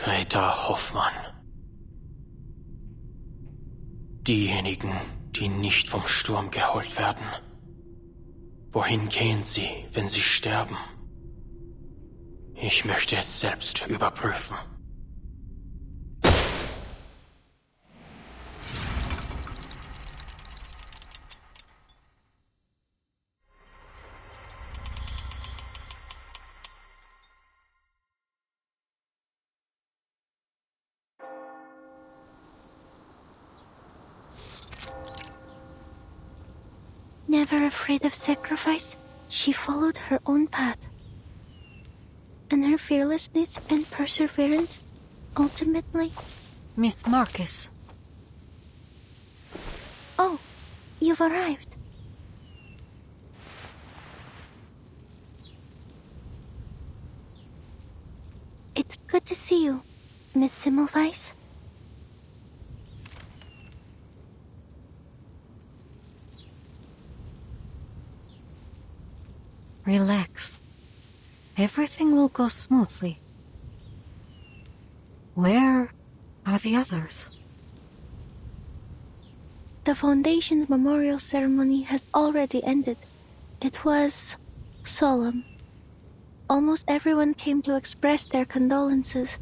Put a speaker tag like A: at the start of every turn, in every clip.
A: Greta Hoffmann. Diejenigen, die nicht vom Sturm geholt werden. Wohin gehen sie, wenn sie sterben? Ich möchte es selbst überprüfen.
B: Never afraid of sacrifice, she followed her own path. And her fearlessness and perseverance ultimately...
C: Miss Marcus.
B: Oh, you've arrived. It's good to see you, Miss Semmelweis.
C: Relax. Everything will go smoothly. Where are the others?
B: The Foundation's memorial ceremony has already ended. It was solemn. Almost everyone came to express their condolences.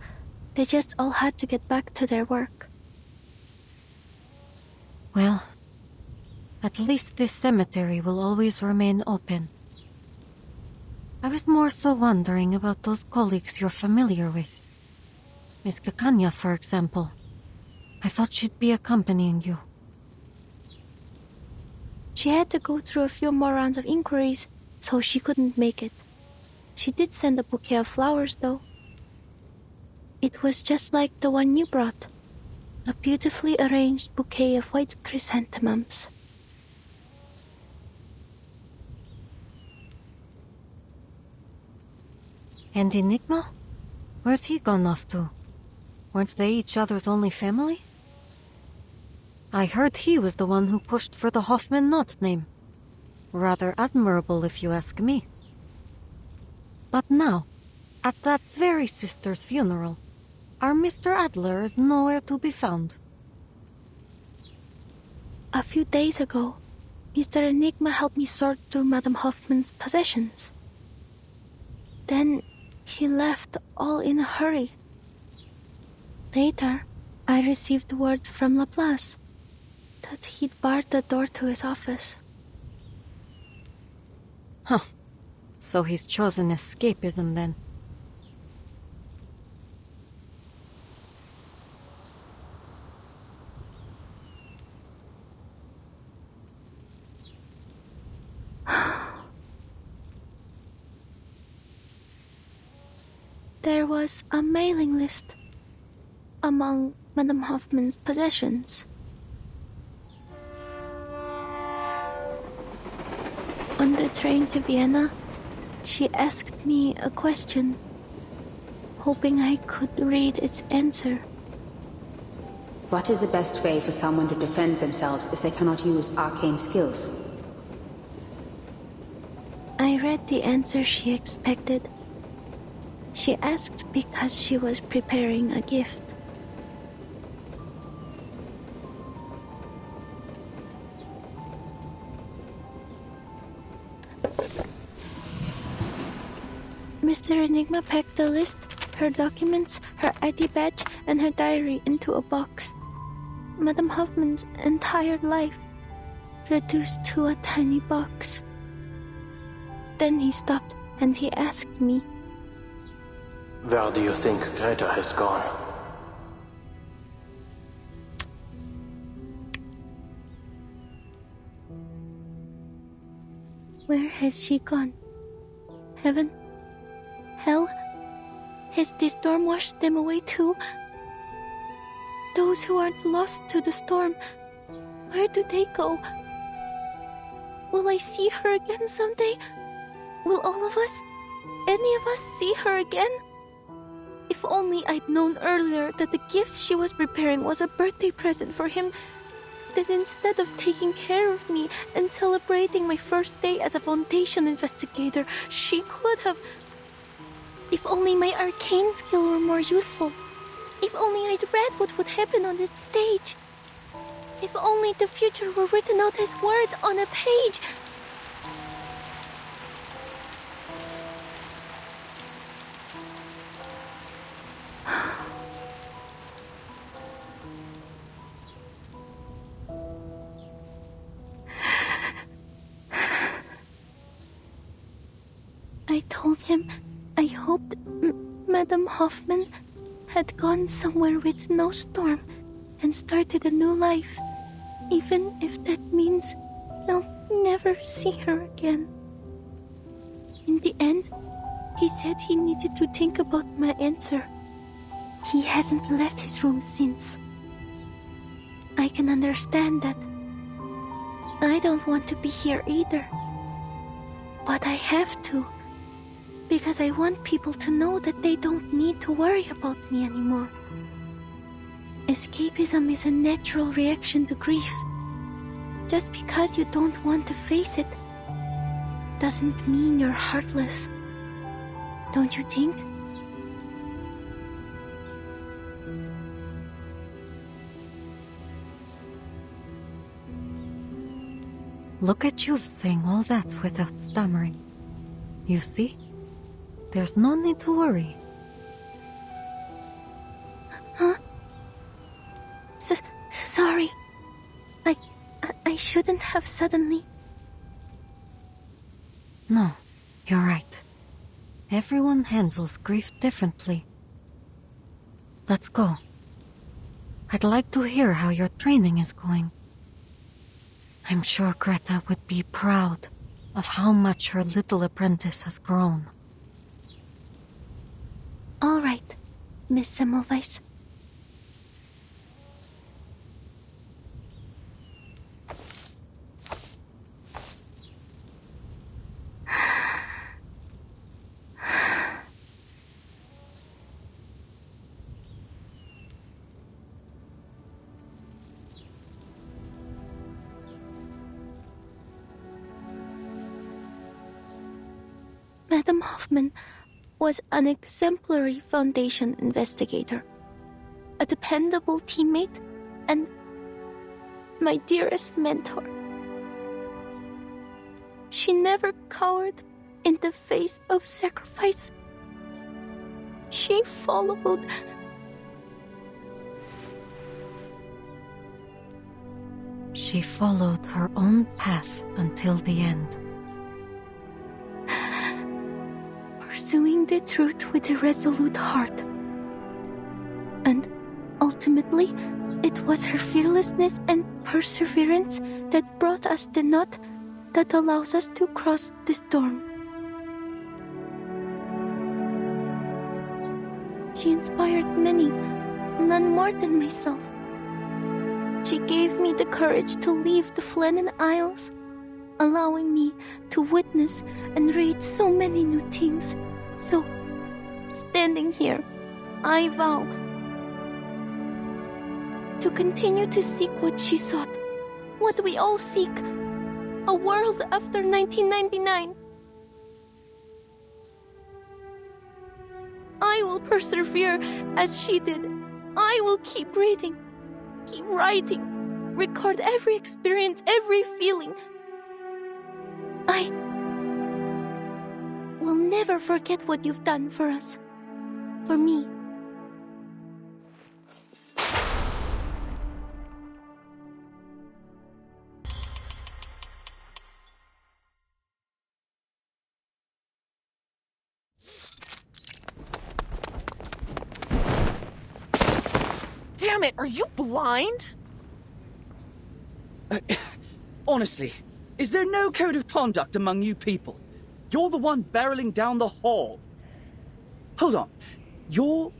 B: They just all had to get back to their work.
C: Well, at least this cemetery will always remain open. I was more so wondering about those colleagues you're familiar with. Miss Kakanya, for example. I thought she'd be accompanying you.
B: She had to go through a few more rounds of inquiries, so she couldn't make it. She did send a bouquet of flowers, though. It was just like the one you brought. A beautifully arranged bouquet of white chrysanthemums.
C: And Enigma? Where's he gone off to? Weren't they each other's only family? I heard he was the one who pushed for the Hoffman Knot name. Rather admirable, if you ask me. But now, at that very sister's funeral, our Mr. Adler is nowhere to be found.
B: A few days ago, Mr. Enigma helped me sort through Madame Hoffman's possessions. Then he left all in a hurry. Later, I received word from Laplace that he'd barred the door to his office.
C: Huh. So he's chosen escapism then.
B: There was a mailing list among Madame Hoffman's possessions. On the train to Vienna, she asked me a question, hoping I could read its answer.
D: What is the best way for someone to defend themselves if they cannot use arcane skills?
B: I read the answer she expected. She asked because she was preparing a gift. Mr. Enigma packed the list, her documents, her ID badge, and her diary into a box. Madame Hoffman's entire life reduced to a tiny box. Then he stopped and he asked me,
A: Where do you think Greta has gone?
B: Where has she gone? Heaven? Hell? Has the storm washed them away too? Those who aren't lost to the storm, where do they go? Will I see her again someday? Will all of us, any of us, see her again? If only I'd known earlier that the gift she was preparing was a birthday present for him, then instead of taking care of me and celebrating my first day as a Foundation investigator, she could have... If only my arcane skill were more useful, If only I'd read what would happen on that stage. If only the future were written out as words on a page. I told him I hoped Madame Hoffman had gone somewhere with Snowstorm and started a new life, even if that means I'll never see her again. In the end, he said he needed to think about my answer. He hasn't left his room since. I can understand that. I don't want to be here either. But I have to. Because I want people to know that they don't need to worry about me anymore. Escapism is a natural reaction to grief. Just because you don't want to face it doesn't mean you're heartless. Don't you think?
C: Look at you saying all that without stammering. You see? There's no need to worry.
B: Huh? Sorry. I shouldn't have suddenly...
C: No, you're right. Everyone handles grief differently. Let's go. I'd like to hear how your training is going. I'm sure Greta would be proud of how much her little apprentice has grown.
B: All right, Miss Semmelweis. Madame Hoffman was an exemplary Foundation investigator, a dependable teammate, and my dearest mentor. She never cowered in the face of sacrifice. She followed.
C: She followed her own path until the end.
B: Pursuing the truth with a resolute heart. And ultimately, it was her fearlessness and perseverance that brought us the knot that allows us to cross the storm. She inspired many, none more than myself. She gave me the courage to leave the Flennon Isles, allowing me to witness and read so many new things. So, standing here, I vow to continue to seek what she sought, what we all seek, a world after 1999. I will persevere as she did. I will keep reading, keep writing, record every experience, every feeling. I will never forget what you've done for us, for me.
E: Damn it, are you blind?
F: Honestly, is there no code of conduct among you people? You're the one barreling down the hall. Hold on. You're...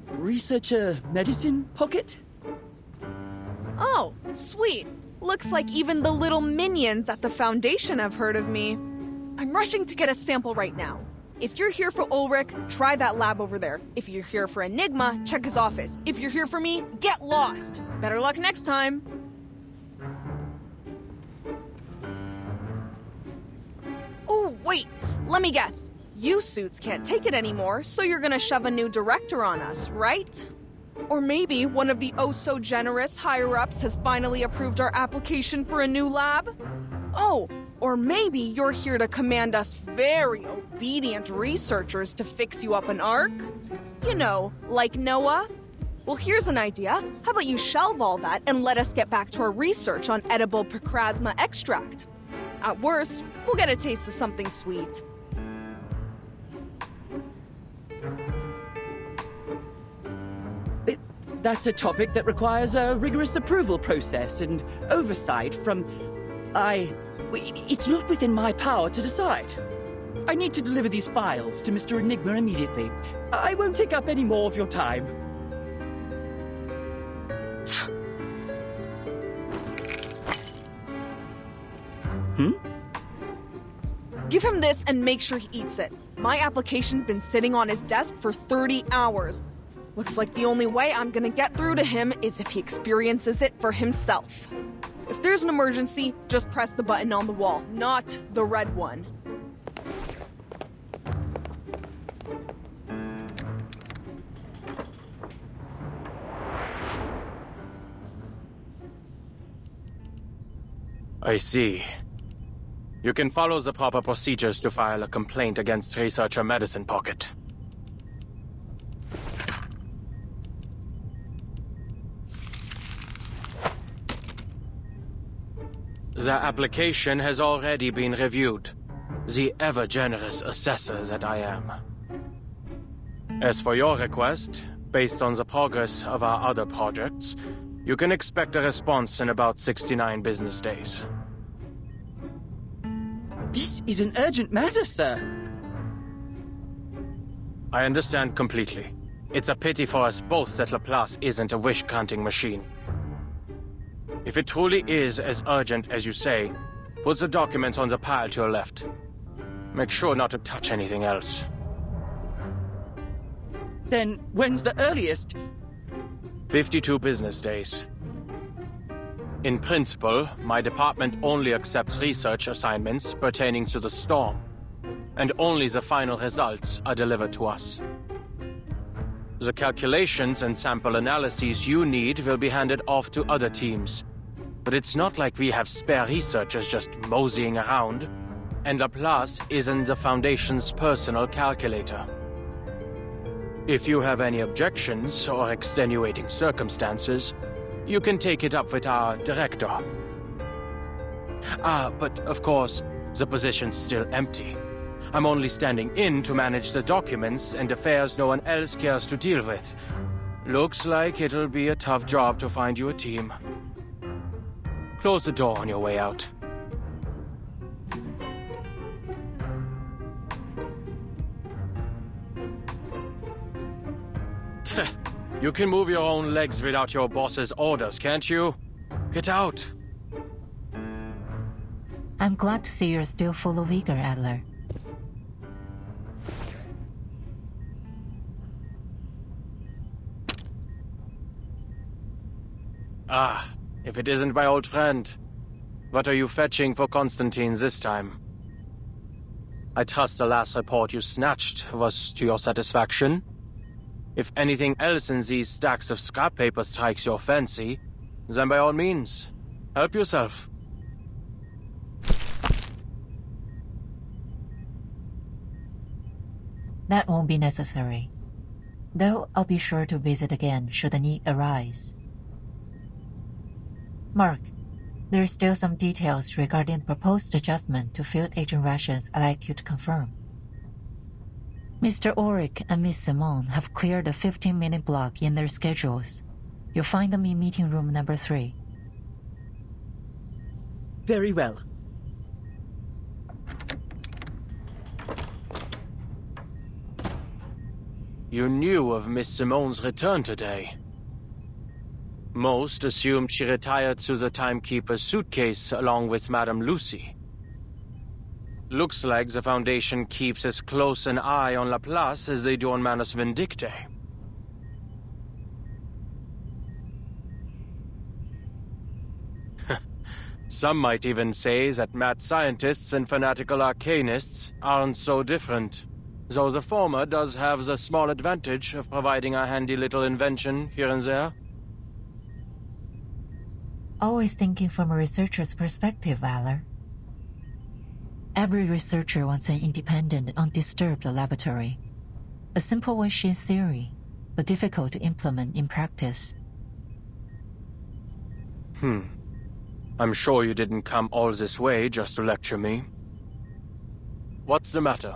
F: Researcher Medicine Pocket?
E: Oh, sweet. Looks like even the little minions at the Foundation have heard of me. I'm rushing to get a sample right now. If you're here for Ulrich, try that lab over there. If you're here for Enigma, check his office. If you're here for me, get lost. Better luck next time. Oh, wait. Let me guess. You suits can't take it anymore, so you're gonna shove a new director on us, right? Or maybe one of the oh-so-generous higher-ups has finally approved our application for a new lab? Oh, or maybe you're here to command us very obedient researchers to fix you up an ark? You know, like Noah? Well, here's an idea. How about you shelve all that and let us get back to our research on edible Procrasma extract? At worst, we'll get a taste of something sweet.
F: That's a topic that requires a rigorous approval process and oversight from... It's not within my power to decide. I need to deliver these files to Mr. Enigma immediately. I won't take up any more of your time.
E: Give him this and make sure he eats it. My application's been sitting on his desk for 30 hours. Looks like the only way I'm gonna get through to him is if he experiences it for himself. If there's an emergency, just press the button on the wall, not the red one.
A: I see. You can follow the proper procedures to file a complaint against Researcher Medicine Pocket. The application has already been reviewed. The ever-generous assessor that I am. As for your request, based on the progress of our other projects, you can expect a response in about 69 business days.
F: This is an urgent matter, sir.
A: I understand completely. It's a pity for us both that Laplace isn't a wish-granting machine. If it truly is as urgent as you say, put the documents on the pile to your left. Make sure not to touch anything else.
F: Then when's the earliest?
A: 52 business days. In principle, my department only accepts research assignments pertaining to the storm, and only the final results are delivered to us. The calculations and sample analyses you need will be handed off to other teams, but it's not like we have spare researchers just moseying around, and Laplace isn't the Foundation's personal calculator. If you have any objections or extenuating circumstances, you can take it up with our director. But of course, the position's still empty. I'm only standing in to manage the documents and affairs no one else cares to deal with. Looks like it'll be a tough job to find you a team. Close the door on your way out. You can move your own legs without your boss's orders, can't you? Get out.
G: I'm glad to see you're still full of vigor, Adler.
A: If it isn't my old friend. What are you fetching for Constantine this time? I trust the last report you snatched was to your satisfaction. If anything else in these stacks of scrap paper strikes your fancy, then by all means, help yourself.
G: That won't be necessary. Though I'll be sure to visit again should the need arise. Mark, there are still some details regarding the proposed adjustment to field agent rations I'd like you to confirm. Mr. Ulrich and Miss Simone have cleared a 15-minute block in their schedules. You'll find them in meeting room number 3.
F: Very well.
A: You knew of Miss Simone's return today. Most assumed she retired to the timekeeper's suitcase along with Madame Lucy. Looks like the Foundation keeps as close an eye on Laplace as they do on Manus Vindictae. Some might even say that mad scientists and fanatical arcanists aren't so different, though the former does have the small advantage of providing a handy little invention here and there.
G: Always thinking from a researcher's perspective, Valor. Every researcher wants an independent, undisturbed laboratory. A simple wish in theory, but difficult to implement in practice.
A: I'm sure you didn't come all this way just to lecture me. What's the matter?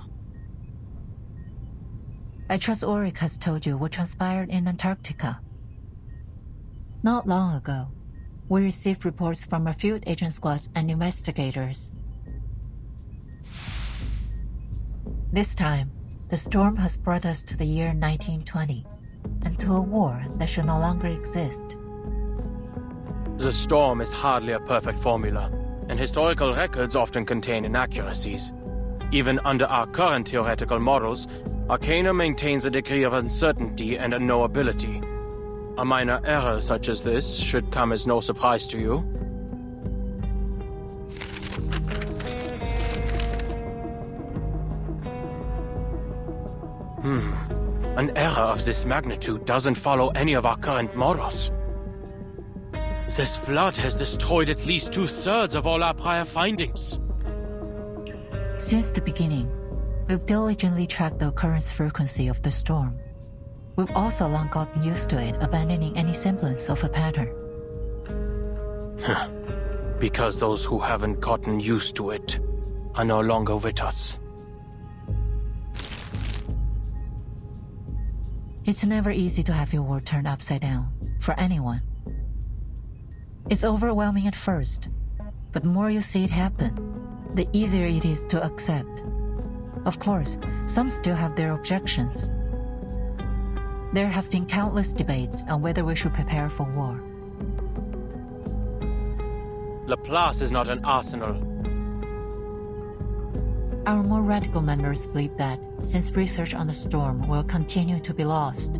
G: I trust Ulrich has told you what transpired in Antarctica. Not long ago, we received reports from a field agent squads and investigators. This time, the storm has brought us to the year 1920, and to a war that should no longer exist.
A: The storm is hardly a perfect formula, and historical records often contain inaccuracies. Even under our current theoretical models, Arcana maintains a degree of uncertainty and unknowability. A minor error such as this should come as no surprise to you. An error of this magnitude doesn't follow any of our current models. This flood has destroyed at least 2/3 of all our prior findings.
G: Since the beginning, we've diligently tracked the occurrence frequency of the storm. We've also long gotten used to it, abandoning any semblance of a pattern.
A: Because those who haven't gotten used to it are no longer with us.
G: It's never easy to have your world turned upside down, for anyone. It's overwhelming at first, but the more you see it happen, the easier it is to accept. Of course, some still have their objections. There have been countless debates on whether we should prepare for war.
A: Laplace is not an arsenal.
G: Our more radical members believe that, since research on the storm will continue to be lost,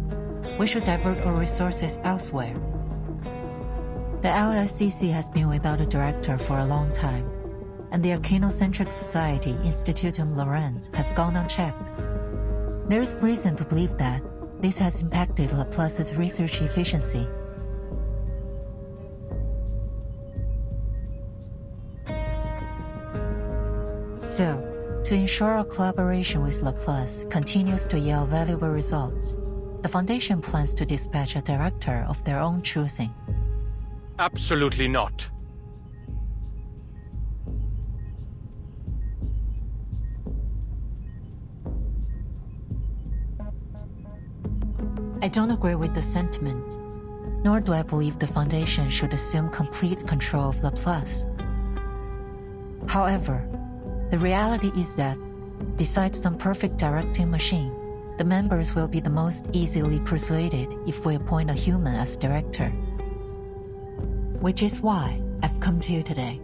G: we should divert our resources elsewhere. The LSCC has been without a director for a long time, and the Arcanocentric Society Institutum Lorentz has gone unchecked. There is reason to believe that this has impacted Laplace's research efficiency. So, to ensure our collaboration with Laplace continues to yield valuable results, the Foundation plans to dispatch a director of their own choosing.
A: Absolutely not.
G: I don't agree with the sentiment, nor do I believe the Foundation should assume complete control of Laplace. However, the reality is that, besides some perfect directing machine, the members will be the most easily persuaded if we appoint a human as director. Which is why I've come to you today.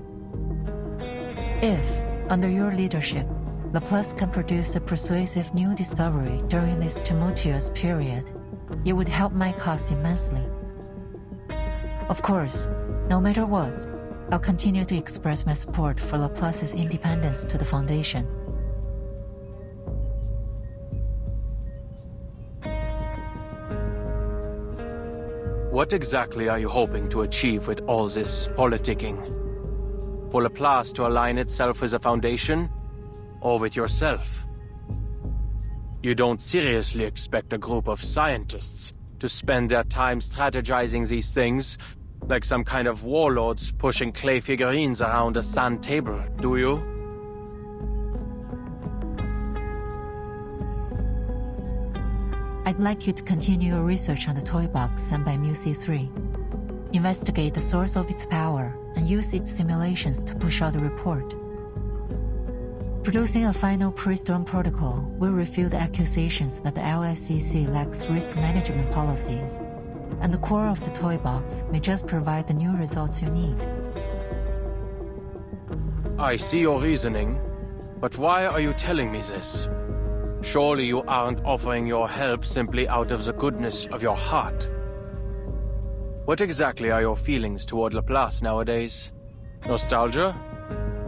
G: If, under your leadership, Laplace can produce a persuasive new discovery during this tumultuous period, it would help my cause immensely. Of course, no matter what, I'll continue to express my support for Laplace's independence to the Foundation.
A: What exactly are you hoping to achieve with all this politicking? For Laplace to align itself with the Foundation, or with yourself? You don't seriously expect a group of scientists to spend their time strategizing these things like some kind of warlords pushing clay figurines around a sand table, do you?
G: I'd like you to continue your research on the toy box sent by Mu-C3. Investigate the source of its power and use its simulations to push out a report. Producing a final pre-storm protocol will refute the accusations that the LSCC lacks risk management policies, and the core of the toy box may just provide the new results you need.
A: I see your reasoning, but why are you telling me this? Surely you aren't offering your help simply out of the goodness of your heart. What exactly are your feelings toward Laplace nowadays? Nostalgia?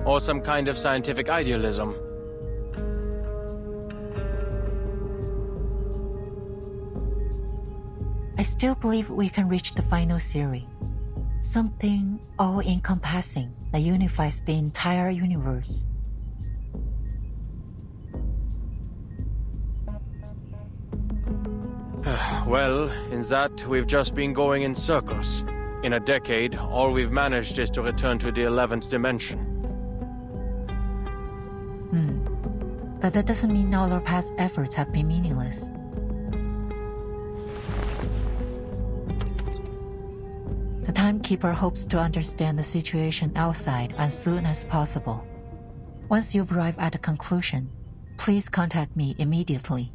A: Or some kind of scientific idealism?
G: I still believe we can reach the final theory. Something all-encompassing that unifies the entire universe.
A: Well, in that, we've just been going in circles. In a decade, all we've managed is to return to the 11th dimension.
G: But that doesn't mean all our past efforts have been meaningless. The Timekeeper hopes to understand the situation outside as soon as possible. Once you've arrived at a conclusion, please contact me immediately.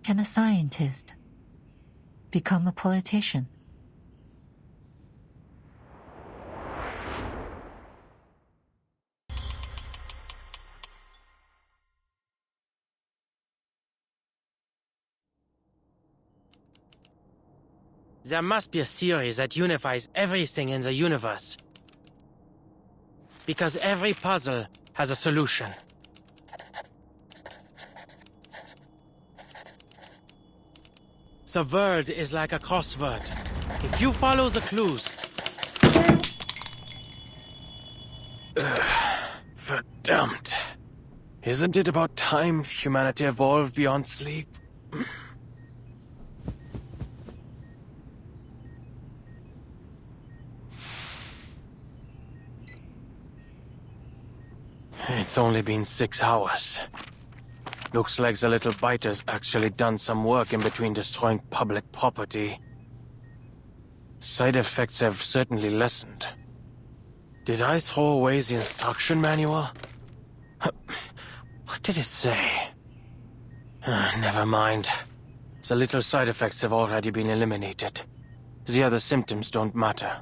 G: Can a scientist become a politician?
A: There must be a theory that unifies everything in the universe. Because every puzzle has a solution. The world is like a crossword. If you follow the clues... Verdammt. Isn't it about time humanity evolved beyond sleep? It's only been 6 hours. Looks like the little biter's actually done some work in between destroying public property. Side effects have certainly lessened. Did I throw away the instruction manual? What did it say? Never mind. The little side effects have already been eliminated. The other symptoms don't matter.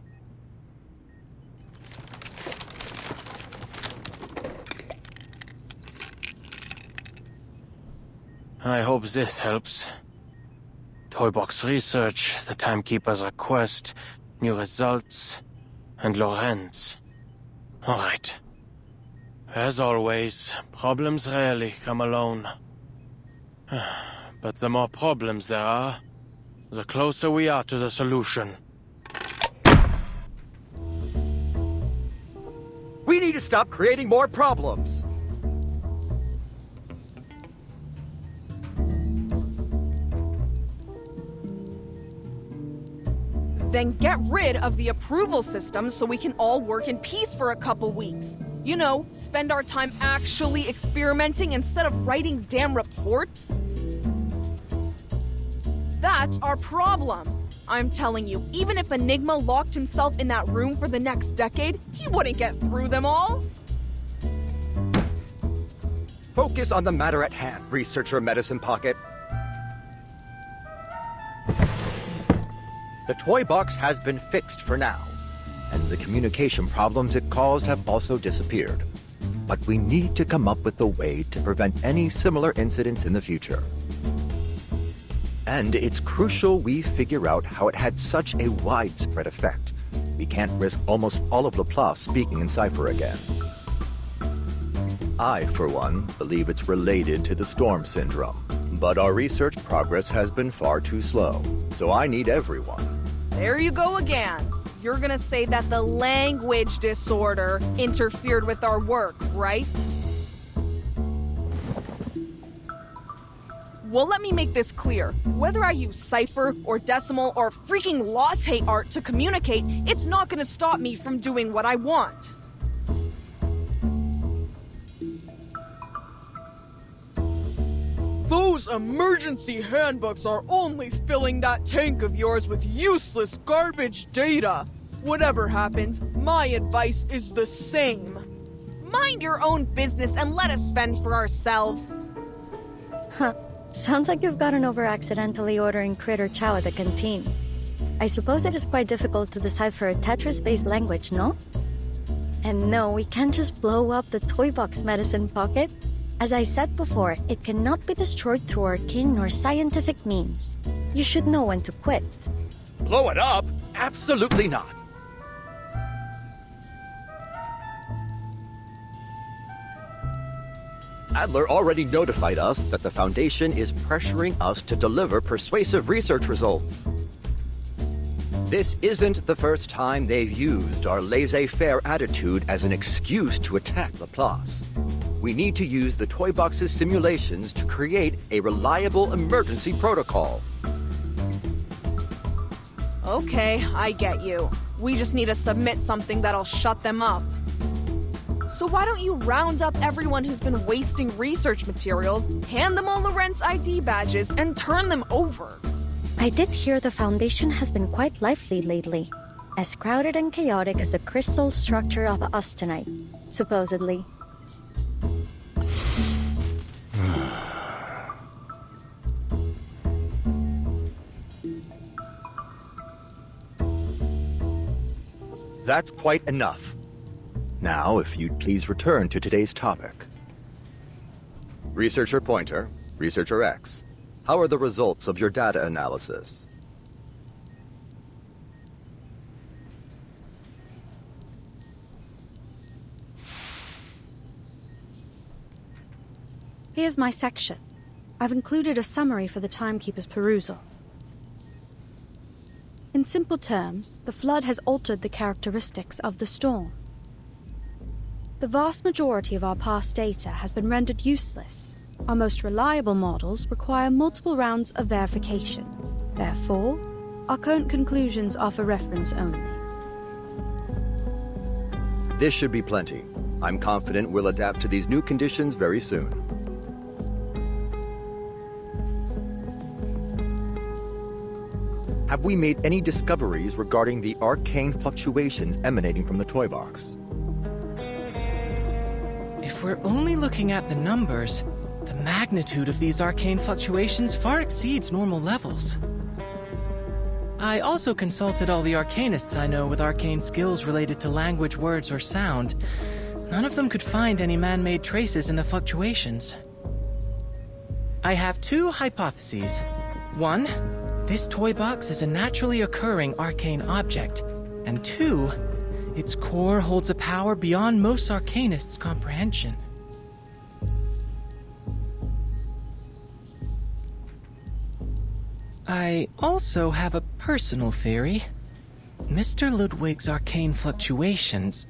A: I hope this helps. Toybox research, the Timekeeper's request, new results, and Lorenz. Alright. As always, problems rarely come alone. But the more problems there are, the closer we are to the solution.
H: We need to stop creating more problems!
E: Then get rid of the approval system so we can all work in peace for a couple weeks. You know, spend our time actually experimenting instead of writing damn reports. That's our problem. I'm telling you, even if Enigma locked himself in that room for the next decade, he wouldn't get through them all.
H: Focus on the matter at hand, Researcher Medicine Pocket. The toy box has been fixed for now, and the communication problems it caused have also disappeared. But we need to come up with a way to prevent any similar incidents in the future. And it's crucial we figure out how it had such a widespread effect. We can't risk almost all of Laplace speaking in Cypher again. I, for one, believe it's related to the Storm Syndrome. But our research progress has been far too slow, so I need everyone.
E: There you go again. You're gonna say that the language disorder interfered with our work, right? Well, let me make this clear. Whether I use Cypher or Decimal or freaking latte art to communicate, it's not gonna stop me from doing what I want. Those emergency handbooks are only filling that tank of yours with useless garbage data. Whatever happens, my advice is the same. Mind your own business and let us fend for ourselves.
I: Huh. Sounds like you've gotten over accidentally ordering critter chow at the canteen. I suppose it is quite difficult to decipher a Tetris-based language, no? And no, we can't just blow up the toy box Medicine Pocket. As I said before, it cannot be destroyed through arcane nor scientific means. You should know when to quit.
H: Blow it up? Absolutely not. Adler already notified us that the Foundation is pressuring us to deliver persuasive research results. This isn't the first time they've used our laissez-faire attitude as an excuse to attack Laplace. We need to use the Toy Box's simulations to create a reliable emergency protocol.
E: Okay, I get you. We just need to submit something that'll shut them up. So why don't you round up everyone who's been wasting research materials, hand them all Lorentz ID badges, and turn them over?
I: I did hear the Foundation has been quite lively lately. As crowded and chaotic as the crystal structure of Austenite, supposedly.
H: That's quite enough. Now, if you'd please return to today's topic. Researcher Pointer, Researcher X, how are the results of your data analysis?
J: Here's my section. I've included a summary for the Timekeeper's perusal. In simple terms, the flood has altered the characteristics of the storm. The vast majority of our past data has been rendered useless. Our most reliable models require multiple rounds of verification. Therefore, our current conclusions are for reference only.
H: This should be plenty. I'm confident we'll adapt to these new conditions very soon. Have we made any discoveries regarding the arcane fluctuations emanating from the toy box?
K: If we're only looking at the numbers, the magnitude of these arcane fluctuations far exceeds normal levels. I also consulted all the arcanists I know with arcane skills related to language, words, or sound. None of them could find any man-made traces in the fluctuations. I have two hypotheses. One, this toy box is a naturally occurring arcane object. And two, its core holds a power beyond most arcanists' comprehension. I also have a personal theory. Mr. Ludwig's arcane fluctuations...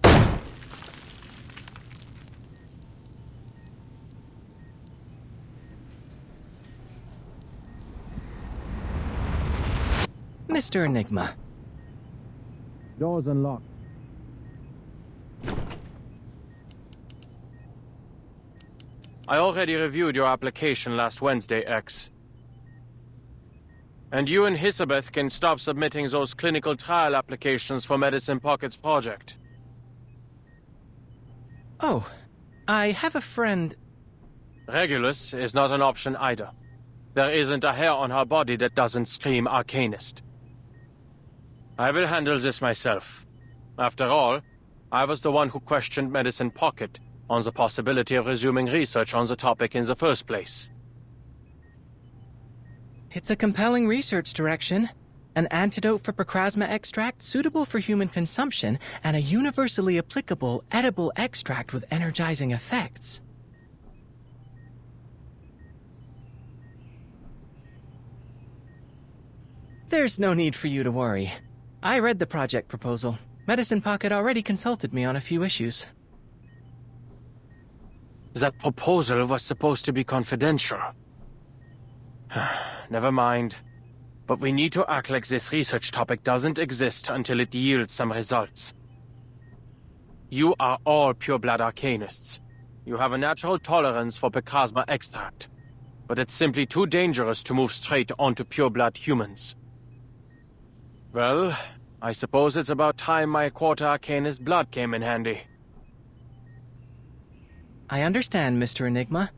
K: Mr. Enigma.
A: Doors unlocked. I already reviewed your application last Wednesday, X. And you and Hisabeth can stop submitting those clinical trial applications for Medicine Pocket's project.
K: Oh, I have a friend...
A: Regulus is not an option either. There isn't a hair on her body that doesn't scream Arcanist. I will handle this myself. After all, I was the one who questioned Medicine Pocket on the possibility of resuming research on the topic in the first place.
K: It's a compelling research direction. An antidote for Procrasma extract suitable for human consumption, and a universally applicable, edible extract with energizing effects. There's no need for you to worry. I read the project proposal. Medicine Pocket already consulted me on a few issues.
A: That proposal was supposed to be confidential. Never mind. But we need to act like this research topic doesn't exist until it yields some results. You are all pure-blood arcanists. You have a natural tolerance for Procrasma extract. But it's simply too dangerous to move straight onto pure-blood humans. Well, I suppose it's about time my quarter arcanist blood came in handy.
K: I understand, Mr. Enigma.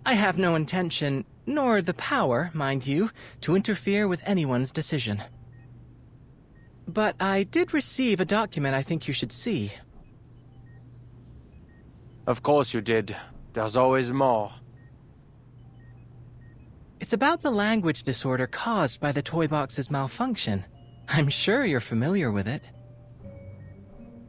K: I have no intention, nor the power, mind you, to interfere with anyone's decision. But I did receive a document I think you should see.
A: Of course you did. There's always more.
K: It's about the language disorder caused by the toy box's malfunction. I'm sure you're familiar with it.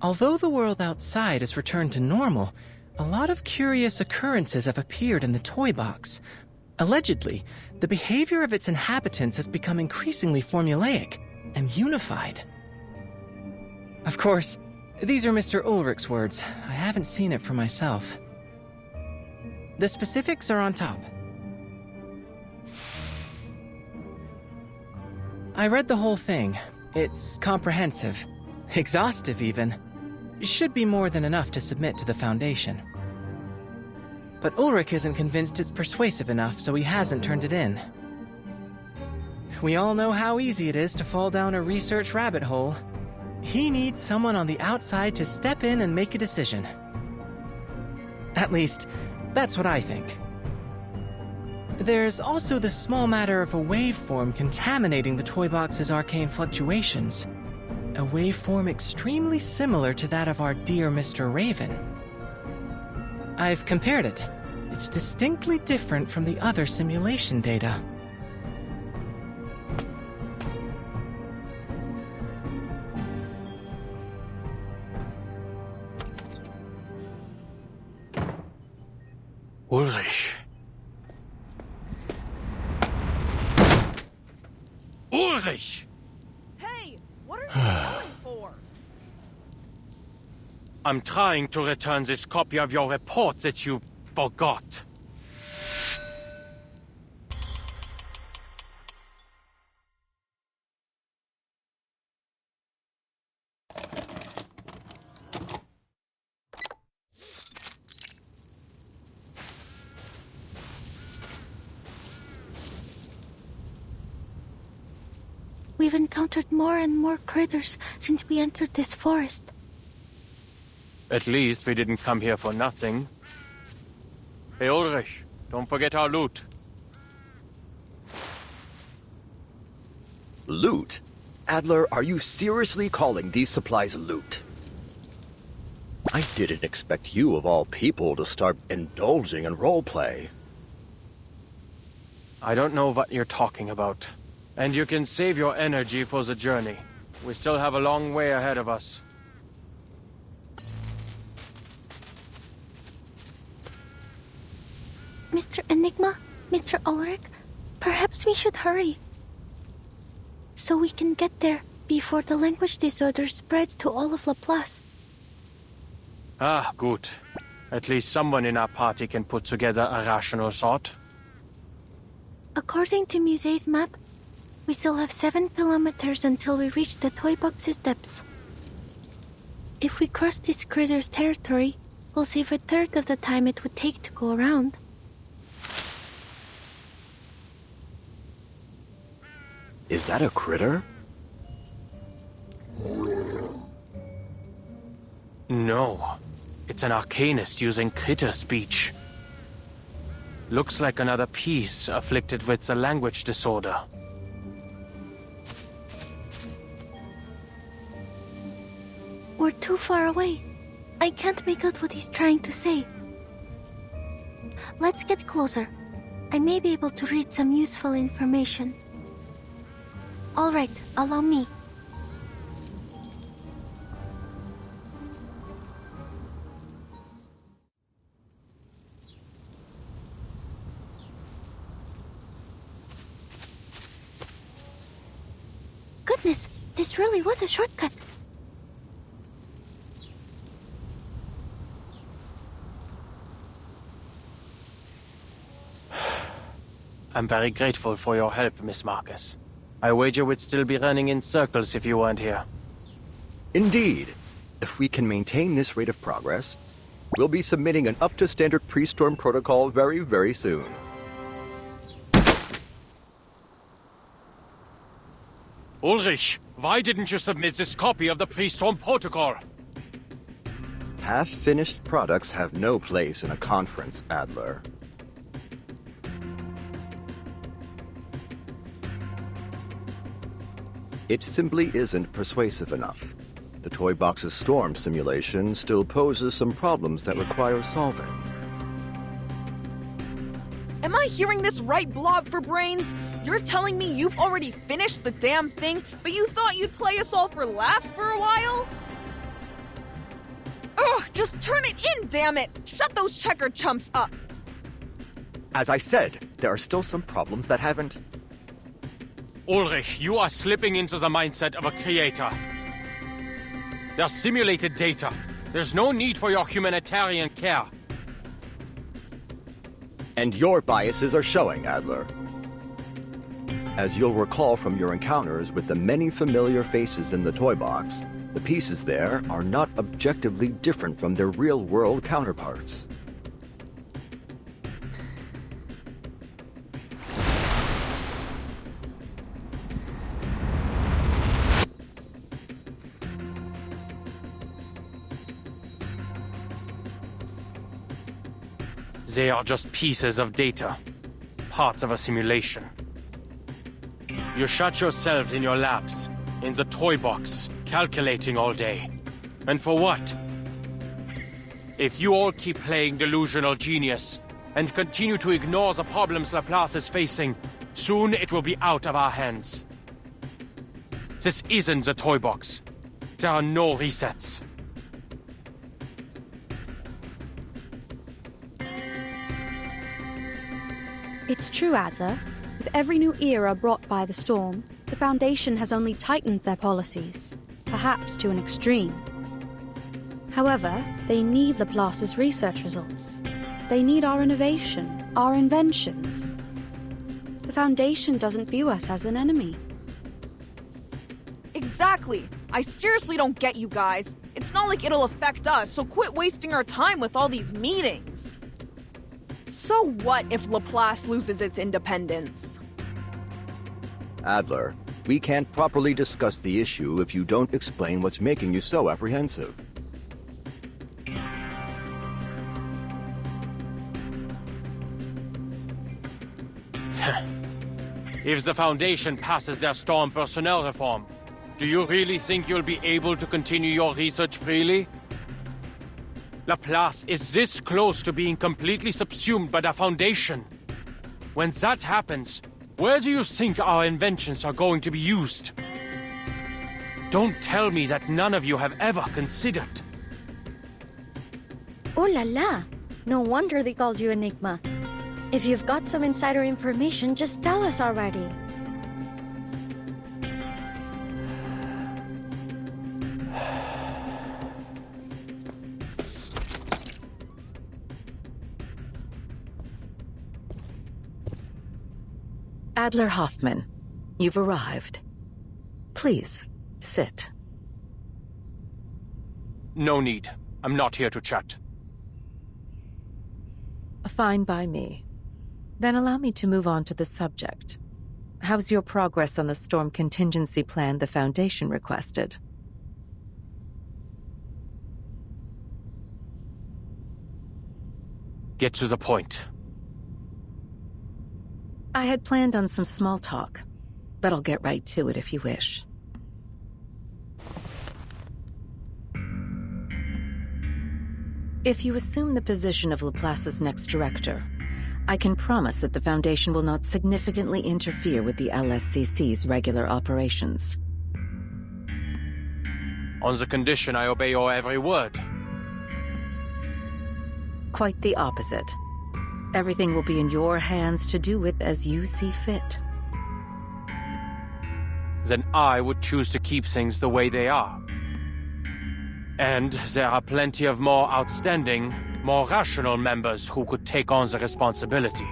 K: Although the world outside has returned to normal, a lot of curious occurrences have appeared in the toy box. Allegedly, the behavior of its inhabitants has become increasingly formulaic and unified. Of course, these are Mr. Ulrich's words. I haven't seen it for myself. The specifics are on top. I read the whole thing. It's comprehensive. Exhaustive, even. Should be more than enough to submit to the Foundation. But Ulrich isn't convinced it's persuasive enough, so he hasn't turned it in. We all know how easy it is to fall down a research rabbit hole. He needs someone on the outside to step in and make a decision. At least, that's what I think. There's also the small matter of a waveform contaminating the toy box's arcane fluctuations. A waveform extremely similar to that of our dear Mr. Raven. I've compared it. It's distinctly different from the other simulation data.
A: Ulrich. Ulrich!
E: Hey, what are you going for?
A: I'm trying to return this copy of your report that you forgot.
B: We've encountered more and more critters since we entered this forest.
A: At least we didn't come here for nothing. Hey Ulrich, don't forget our loot.
H: Loot? Adler, are you seriously calling these supplies loot? I didn't expect you, of all people, to start indulging in roleplay.
A: I don't know what you're talking about. And you can save your energy for the journey. We still have a long way ahead of us.
B: Mr. Enigma, Mr. Ulrich, perhaps we should hurry. So we can get there before the language disorder spreads to all of Laplace.
A: Ah, good. At least someone in our party can put together a rational thought.
B: According to Muset's map, we still have 7 kilometers until we reach the toy box's depths. If we cross this critter's territory, we'll save a third of the time it would take to go around.
H: Is that a critter?
A: No. It's an arcanist using critter speech. Looks like another piece afflicted with the language disorder.
B: We're too far away. I can't make out what he's trying to say. Let's get closer. I may be able to read some useful information. All right, allow me. Goodness, this really was a shortcut.
A: I'm very grateful for your help, Miss Marcus. I wager we'd still be running in circles if you weren't here.
H: Indeed. If we can maintain this rate of progress, we'll be submitting an up-to-standard pre-storm protocol very, very soon.
A: Ulrich, why didn't you submit this copy of the pre-storm protocol?
H: Half-finished products have no place in a conference, Adler. It simply isn't persuasive enough. The toy box's storm simulation still poses some problems that require solving.
E: Am I hearing this right, Blob for Brains? You're telling me you've already finished the damn thing, but you thought you'd play us all for laughs for a while? Ugh, just turn it in, damn it! Shut those checkered chumps up!
H: As I said, there are still some problems that haven't...
A: Ulrich, you are slipping into the mindset of a creator. They're simulated data. There's no need for your humanitarian care.
H: And your biases are showing, Adler. As you'll recall from your encounters with the many familiar faces in the toy box, the pieces there are not objectively different from their real-world counterparts.
A: They are just pieces of data, parts of a simulation. You shut yourselves in your labs, in the toy box, calculating all day. And for what? If you all keep playing delusional genius, and continue to ignore the problems Laplace is facing, soon it will be out of our hands. This isn't the toy box. There are no resets.
J: It's true, Adler. With every new era brought by the storm, the Foundation has only tightened their policies, perhaps to an extreme. However, they need Laplace's research results. They need our innovation, our inventions. The Foundation doesn't view us as an enemy.
E: Exactly. I seriously don't get you guys. It's not like it'll affect us, so quit wasting our time with all these meetings. So what if Laplace loses its independence?
H: Adler, we can't properly discuss the issue if you don't explain what's making you so apprehensive.
A: If the Foundation passes their storm personnel reform, do you really think you'll be able to continue your research freely? Laplace is this close to being completely subsumed by the Foundation. When that happens, where do you think our inventions are going to be used? Don't tell me that none of you have ever considered.
I: Oh la la! No wonder they called you Enigma. If you've got some insider information, just tell us already.
G: Adler Hoffman, you've arrived. Please, sit.
A: No need. I'm not here to chat.
G: Fine by me. Then allow me to move on to the subject. How's your progress on the storm contingency plan the Foundation requested?
A: Get to the point.
G: I had planned on some small talk, but I'll get right to it if you wish. If you assume the position of Laplace's next director, I can promise that the Foundation will not significantly interfere with the LSCC's regular operations.
A: On the condition I obey your every word.
G: Quite the opposite. Everything will be in your hands to do with as you see fit.
A: Then I would choose to keep things the way they are. And there are plenty of more outstanding, more rational members who could take on the responsibility.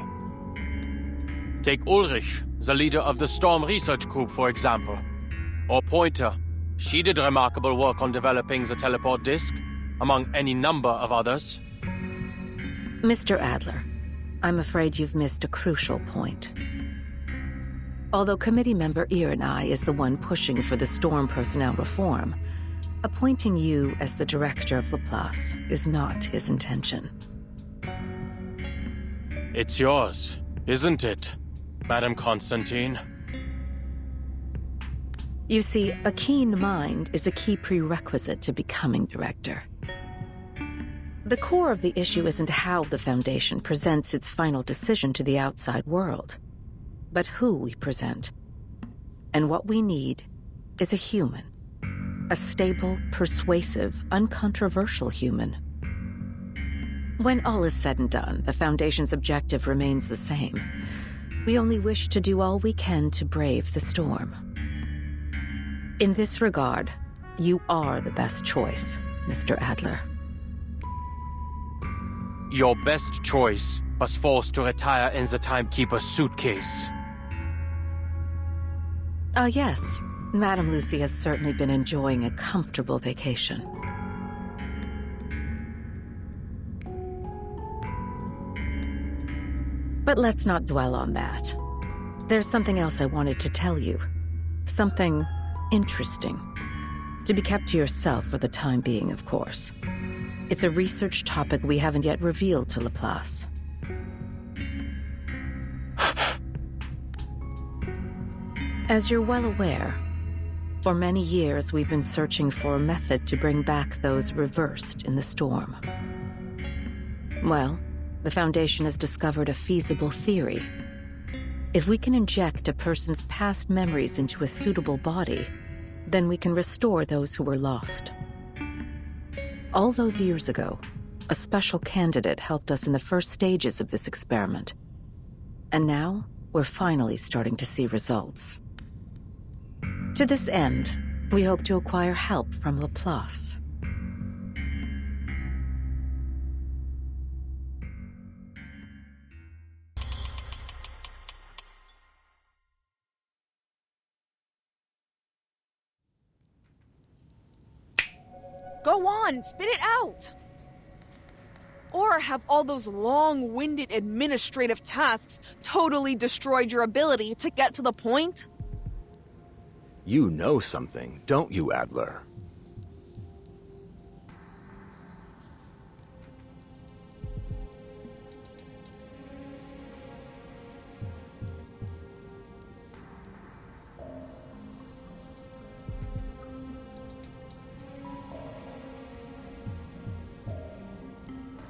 A: Take Ulrich, the leader of the Storm Research Group, for example. Or Pointer. She did remarkable work on developing the teleport disk, among any number of others.
G: Mr. Adler, I'm afraid you've missed a crucial point. Although committee member Irenai is the one pushing for the Storm personnel reform, appointing you as the director of Laplace is not his intention.
A: It's yours, isn't it, Madame Constantine?
G: You see, a keen mind is a key prerequisite to becoming director.
L: The core of the issue isn't how the Foundation presents its final decision to the outside world, but who we present. And what we need is a human. A stable, persuasive, uncontroversial human. When all is said and done, the Foundation's objective remains the same. We only wish to do all we can to brave the storm. In this regard, you are the best choice, Mr. Adler.
A: Your best choice was forced to retire in the Timekeeper's suitcase.
L: Yes. Madame Lucy has certainly been enjoying a comfortable vacation. But let's not dwell on that. There's something else I wanted to tell you. Something interesting. To be kept to yourself for the time being, of course. It's a research topic we haven't yet revealed to Laplace. As you're well aware, for many years we've been searching for a method to bring back those reversed in the storm. Well, the Foundation has discovered a feasible theory. If we can inject a person's past memories into a suitable body, then we can restore those who were lost. All those years ago, a special candidate helped us in the first stages of this experiment. And now, we're finally starting to see results. To this end, we hope to acquire help from Laplace.
E: Go on, spit it out! Or have all those long-winded administrative tasks totally destroyed your ability to get to the point?
H: You know something, don't you, Adler?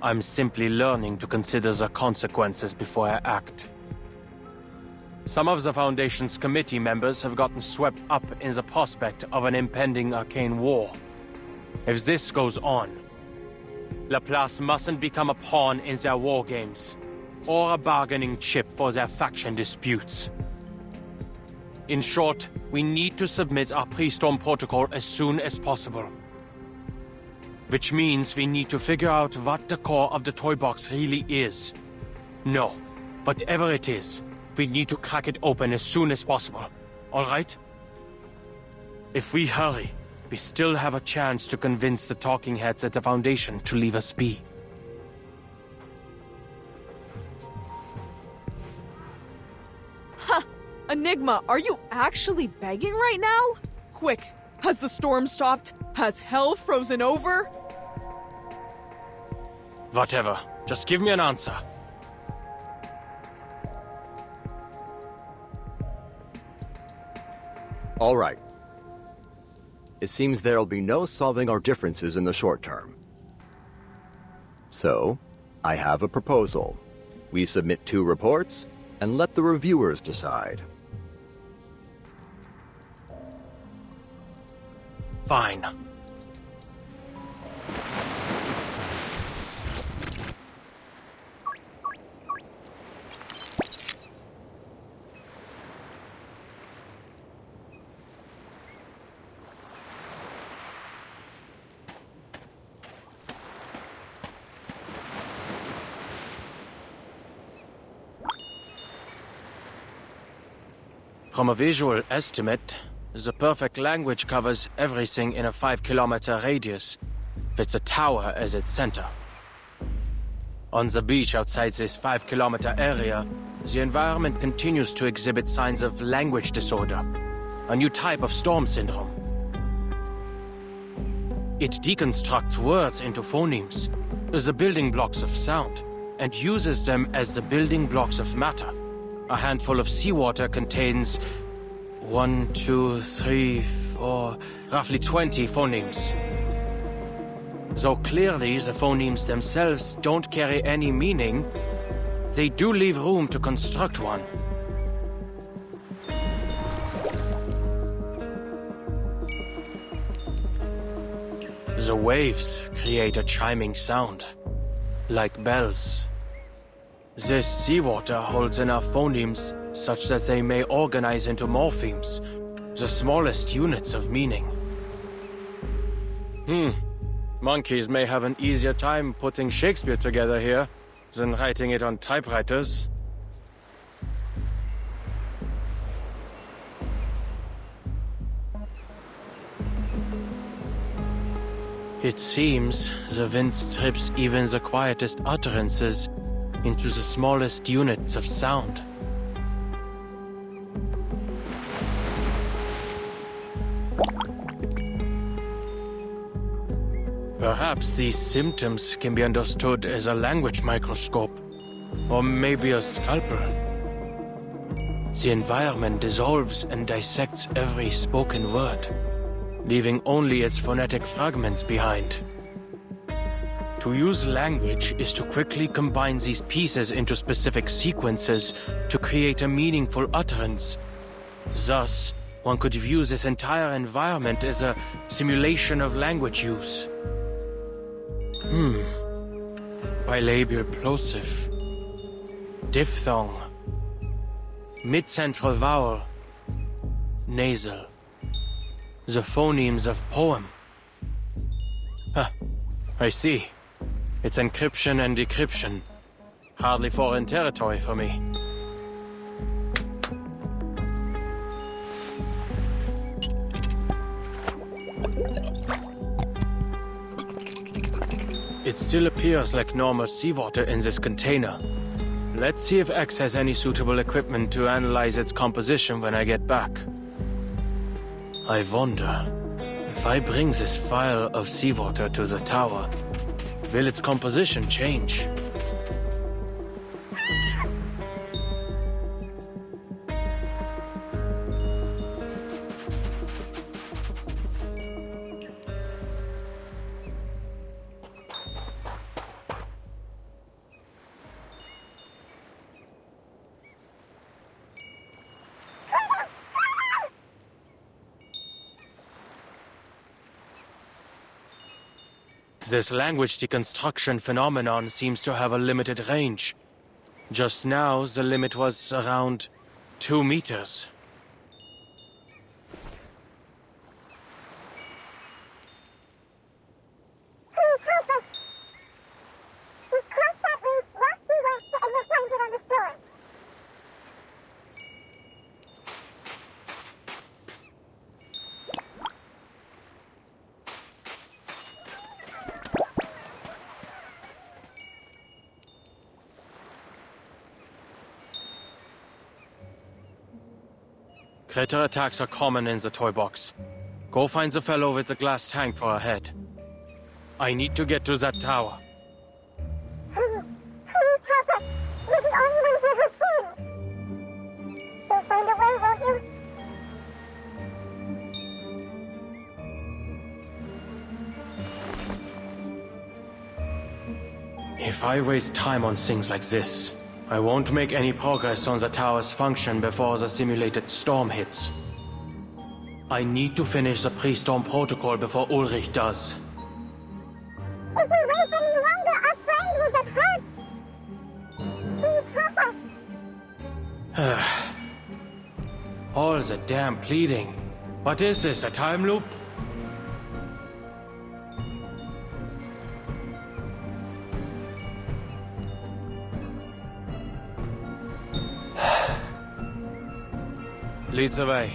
A: I'm simply learning to consider the consequences before I act. Some of the Foundation's committee members have gotten swept up in the prospect of an impending arcane war. If this goes on, Laplace mustn't become a pawn in their war games, or a bargaining chip for their faction disputes. In short, we need to submit our pre-storm protocol as soon as possible. Which means we need to figure out what the core of the toy box really is. No, whatever it is, we need to crack it open as soon as possible, all right? If we hurry, we still have a chance to convince the talking heads at the Foundation to leave us be.
E: Huh! Enigma, are you actually begging right now? Quick, has the storm stopped? Has hell frozen over?
A: Whatever, just give me an answer.
H: All right. It seems there'll be no solving our differences in the short term. So, I have a proposal. We submit 2 reports, and let the reviewers decide.
A: Fine. From a visual estimate, the perfect language covers everything in a 5-kilometer radius, with the tower as its center. On the beach outside this 5-kilometer area, the environment continues to exhibit signs of language disorder, a new type of storm syndrome. It deconstructs words into phonemes, the building blocks of sound, and uses them as the building blocks of matter. A handful of seawater contains 1, 2, 3, 4, roughly 20 phonemes. Though clearly the phonemes themselves don't carry any meaning, they do leave room to construct one. The waves create a chiming sound, like bells. This seawater holds enough phonemes such that they may organize into morphemes, the smallest units of meaning. Monkeys may have an easier time putting Shakespeare together here than writing it on typewriters. It seems the wind strips even the quietest utterances into the smallest units of sound. Perhaps these symptoms can be understood as a language microscope, or maybe a scalpel. The environment dissolves and dissects every spoken word, leaving only its phonetic fragments behind. To use language is to quickly combine these pieces into specific sequences to create a meaningful utterance. Thus, one could view this entire environment as a simulation of language use. Bilabial plosive. Diphthong. Mid-central vowel. Nasal. The phonemes of poem. I see. It's encryption and decryption. Hardly foreign territory for me. It still appears like normal seawater in this container. Let's see if X has any suitable equipment to analyze its composition when I get back. I wonder, if I bring this vial of seawater to the tower, will its composition change? This language deconstruction phenomenon seems to have a limited range. Just now, the limit was around 2 meters. Critter attacks are common in the toy box. Go find the fellow with the glass tank for a head. I need to get to that tower. If I waste time on things like this, I won't make any progress on the tower's function before the simulated storm hits. I need to finish the pre-storm protocol before Ulrich does.
M: If we wait any longer, our friend will get hurt. Please help us.
A: All the damn pleading. What is this, a time loop? Leads the way.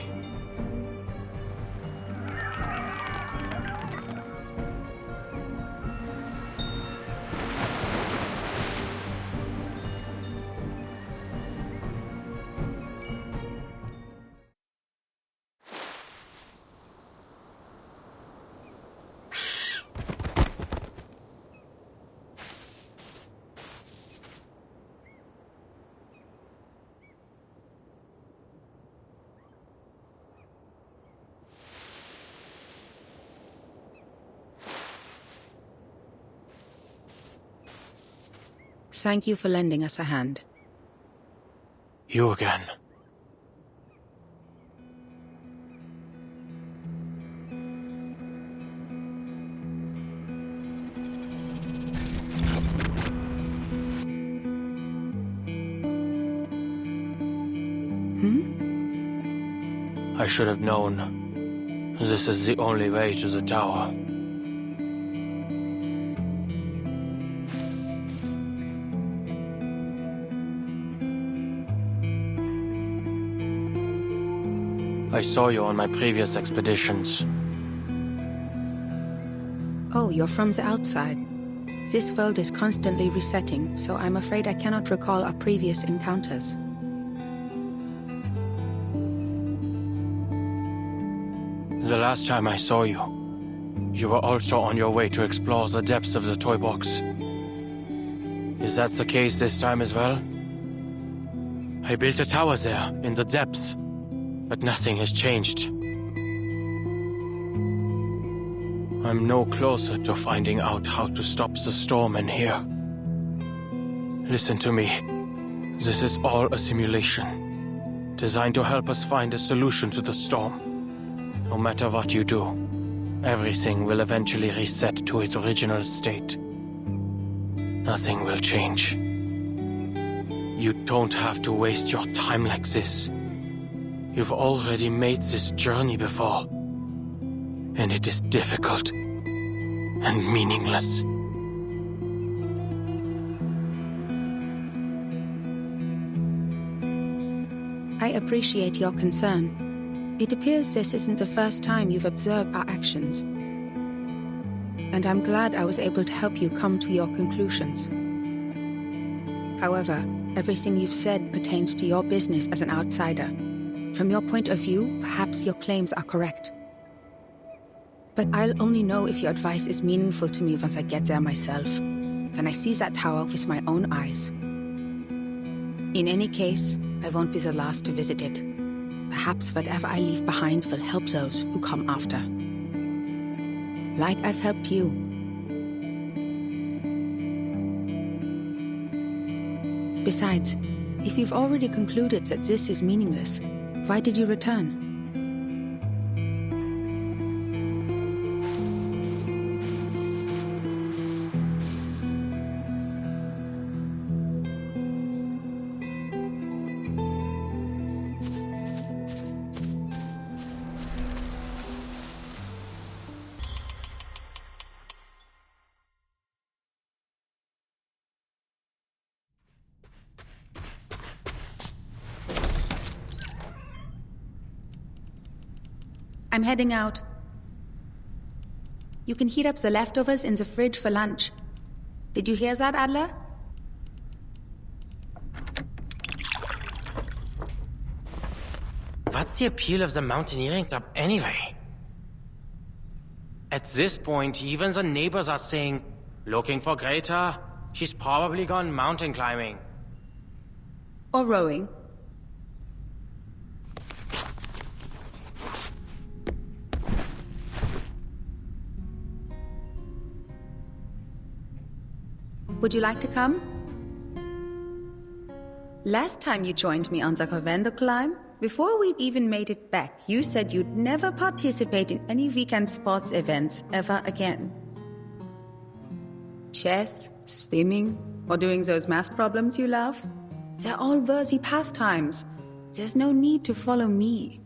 D: Thank you for lending us a hand.
A: You again. I should have known. This is the only way to the tower. I saw you on my previous expeditions.
D: Oh, you're from the outside. This world is constantly resetting, so I'm afraid I cannot recall our previous encounters.
A: The last time I saw you, you were also on your way to explore the depths of the toy box. Is that the case this time as well? I built a tower there, in the depths, but nothing has changed. I'm no closer to finding out how to stop the storm in here. Listen to me. This is all a simulation, designed to help us find a solution to the storm. No matter what you do, everything will eventually reset to its original state. Nothing will change. You don't have to waste your time like this. You've already made this journey before. And it is difficult and meaningless.
D: I appreciate your concern. It appears this isn't the first time you've observed our actions. And I'm glad I was able to help you come to your conclusions. However, everything you've said pertains to your business as an outsider. From your point of view, perhaps your claims are correct. But I'll only know if your advice is meaningful to me once I get there myself, when I see that tower with my own eyes. In any case, I won't be the last to visit it. Perhaps whatever I leave behind will help those who come after. Like I've helped you. Besides, if you've already concluded that this is meaningless, why did you return? I'm heading out. You can heat up the leftovers in the fridge for lunch. Did you hear that, Adler?
A: What's the appeal of the mountaineering club anyway? At this point, even the neighbors are saying, looking for Greta? She's probably gone mountain climbing.
D: Or rowing. Would you like to come? Last time you joined me on the Covendo climb, before we'd even made it back, you said you'd never participate in any weekend sports events ever again. Chess, swimming, or doing those math problems you love? They're all worthy pastimes. There's no need to follow me.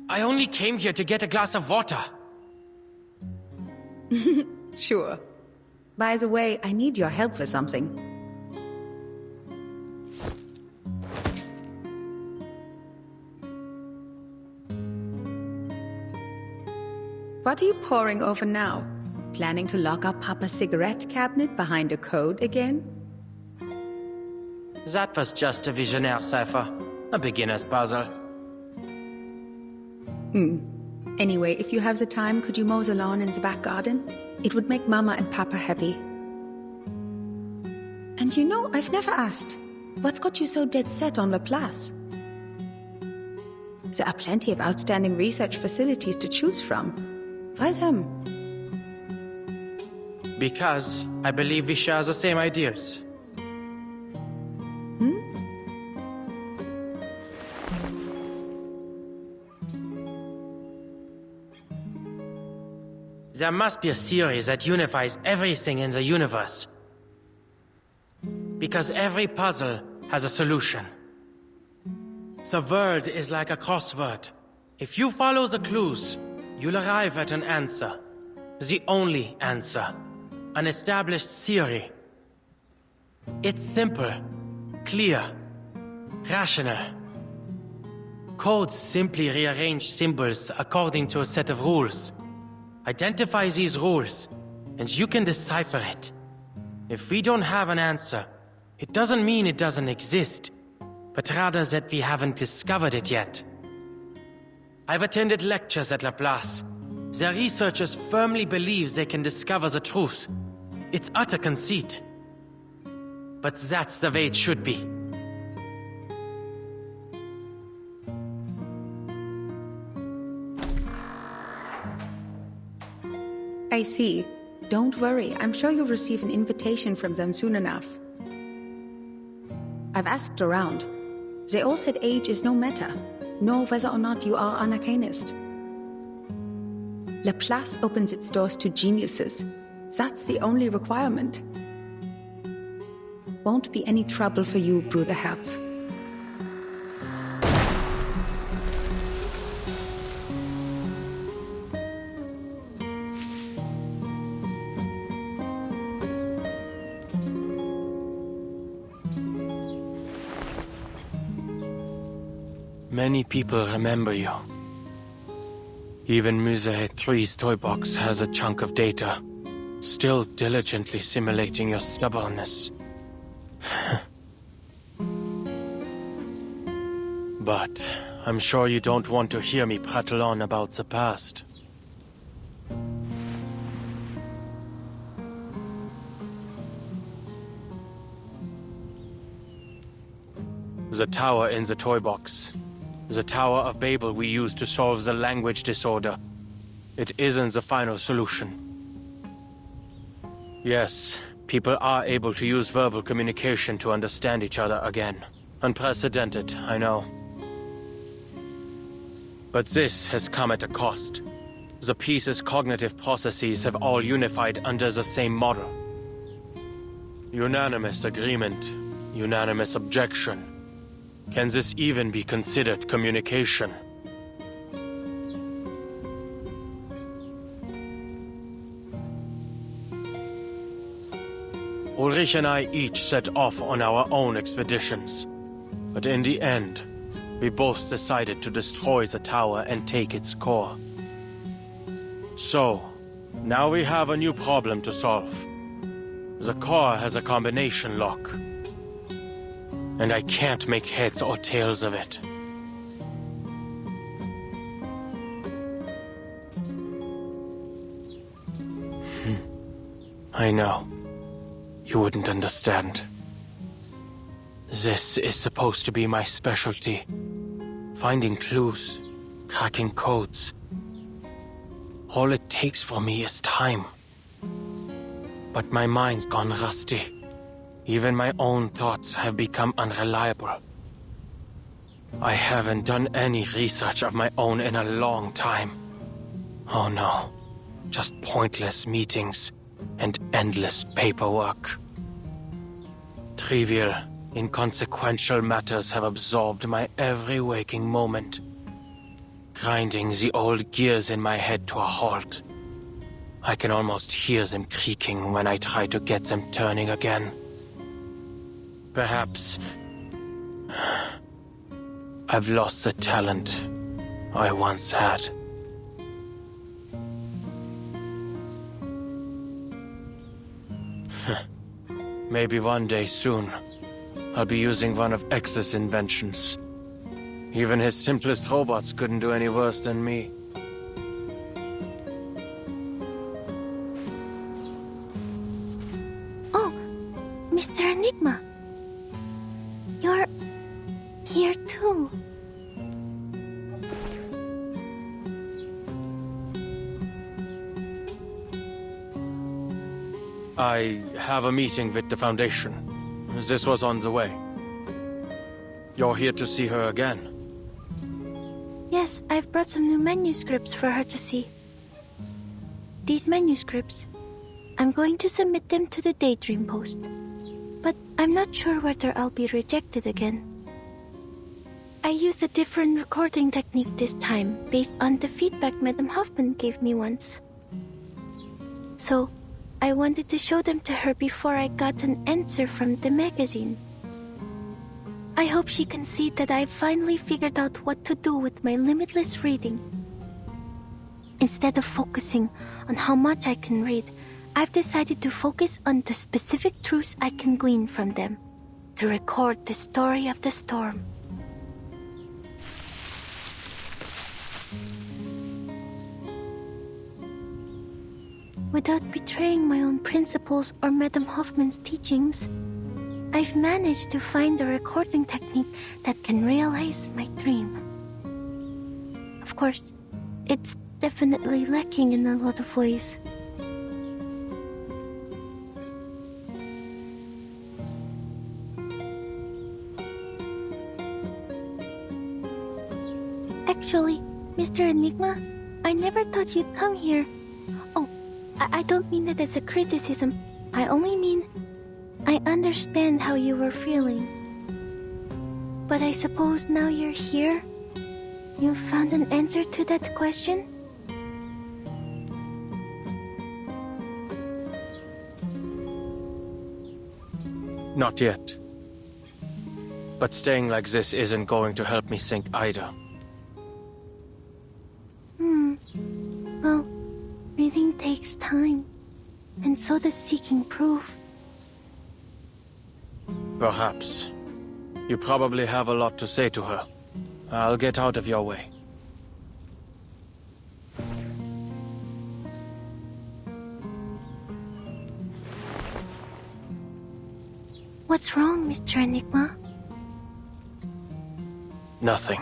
A: I only came here to get a glass of water.
D: Sure. By the way, I need your help for something. What are you poring over now? Planning to lock up Papa's cigarette cabinet behind a code again?
A: That was just a Visionaire cipher. A beginner's puzzle.
D: Anyway, if you have the time, could you mow the lawn in the back garden? It would make Mama and Papa happy. And you know, I've never asked, what's got you so dead set on Laplace? There are plenty of outstanding research facilities to choose from. Why them?
A: Because I believe we share the same ideas. There must be a theory that unifies everything in the universe. Because every puzzle has a solution. The world is like a crossword. If you follow the clues, you'll arrive at an answer. The only answer. An established theory. It's simple, clear, rational. Codes simply rearrange symbols according to a set of rules. Identify these rules, and you can decipher it. If we don't have an answer, it doesn't mean it doesn't exist, but rather that we haven't discovered it yet. I've attended lectures at Laplace. Their researchers firmly believe they can discover the truth. It's utter conceit. But that's the way it should be.
D: I see. Don't worry, I'm sure you'll receive an invitation from them soon enough. I've asked around. They all said age is no matter, nor whether or not you are an arcanist. Laplace opens its doors to geniuses. That's the only requirement. Won't be any trouble for you, Bruderherz.
A: Many people remember you. Even Musée 3's toy box has a chunk of data, still diligently simulating your stubbornness. But I'm sure you don't want to hear me prattle on about the past. The tower in the toy box. The Tower of Babel we used to solve the language disorder. It isn't the final solution. Yes, people are able to use verbal communication to understand each other again. Unprecedented, I know. But this has come at a cost. The piece's cognitive processes have all unified under the same model. Unanimous agreement, unanimous objection. Can this even be considered communication? Ulrich and I each set off on our own expeditions. But in the end, we both decided to destroy the tower and take its core. So, now we have a new problem to solve. The core has a combination lock. And I can't make heads or tails of it. I know. You wouldn't understand. This is supposed to be my specialty. Finding clues, cracking codes. All it takes for me is time. But my mind's gone rusty. Even my own thoughts have become unreliable. I haven't done any research of my own in a long time. Oh no, just pointless meetings and endless paperwork. Trivial, inconsequential matters have absorbed my every waking moment, grinding the old gears in my head to a halt. I can almost hear them creaking when I try to get them turning again. Perhaps I've lost the talent I once had. Maybe one day soon, I'll be using one of X's inventions. Even his simplest robots couldn't do any worse than me.
B: Oh, Mr. Enigma. You're here too.
A: I have a meeting with the Foundation. This was on the way. You're here to see her again.
B: Yes, I've brought some new manuscripts for her to see. These manuscripts, I'm going to submit them to the Daydream Post. But I'm not sure whether I'll be rejected again. I used a different recording technique this time, based on the feedback Madame Hoffman gave me once. So, I wanted to show them to her before I got an answer from the magazine. I hope she can see that I've finally figured out what to do with my limitless reading. Instead of focusing on how much I can read, I've decided to focus on the specific truths I can glean from them, to record the story of the storm. Without betraying my own principles or Madame Hoffman's teachings, I've managed to find a recording technique that can realize my dream. Of course, it's definitely lacking in a lot of ways. Actually, Mr. Enigma, I never thought you'd come here. Oh, I don't mean that as a criticism. I only mean I understand how you were feeling. But I suppose now you're here, you've found an answer to that question?
A: Not yet. But staying like this isn't going to help me think either.
B: Well, reading takes time, and so does seeking proof.
A: Perhaps. You probably have a lot to say to her. I'll get out of your way.
B: What's wrong, Mr. Enigma?
A: Nothing.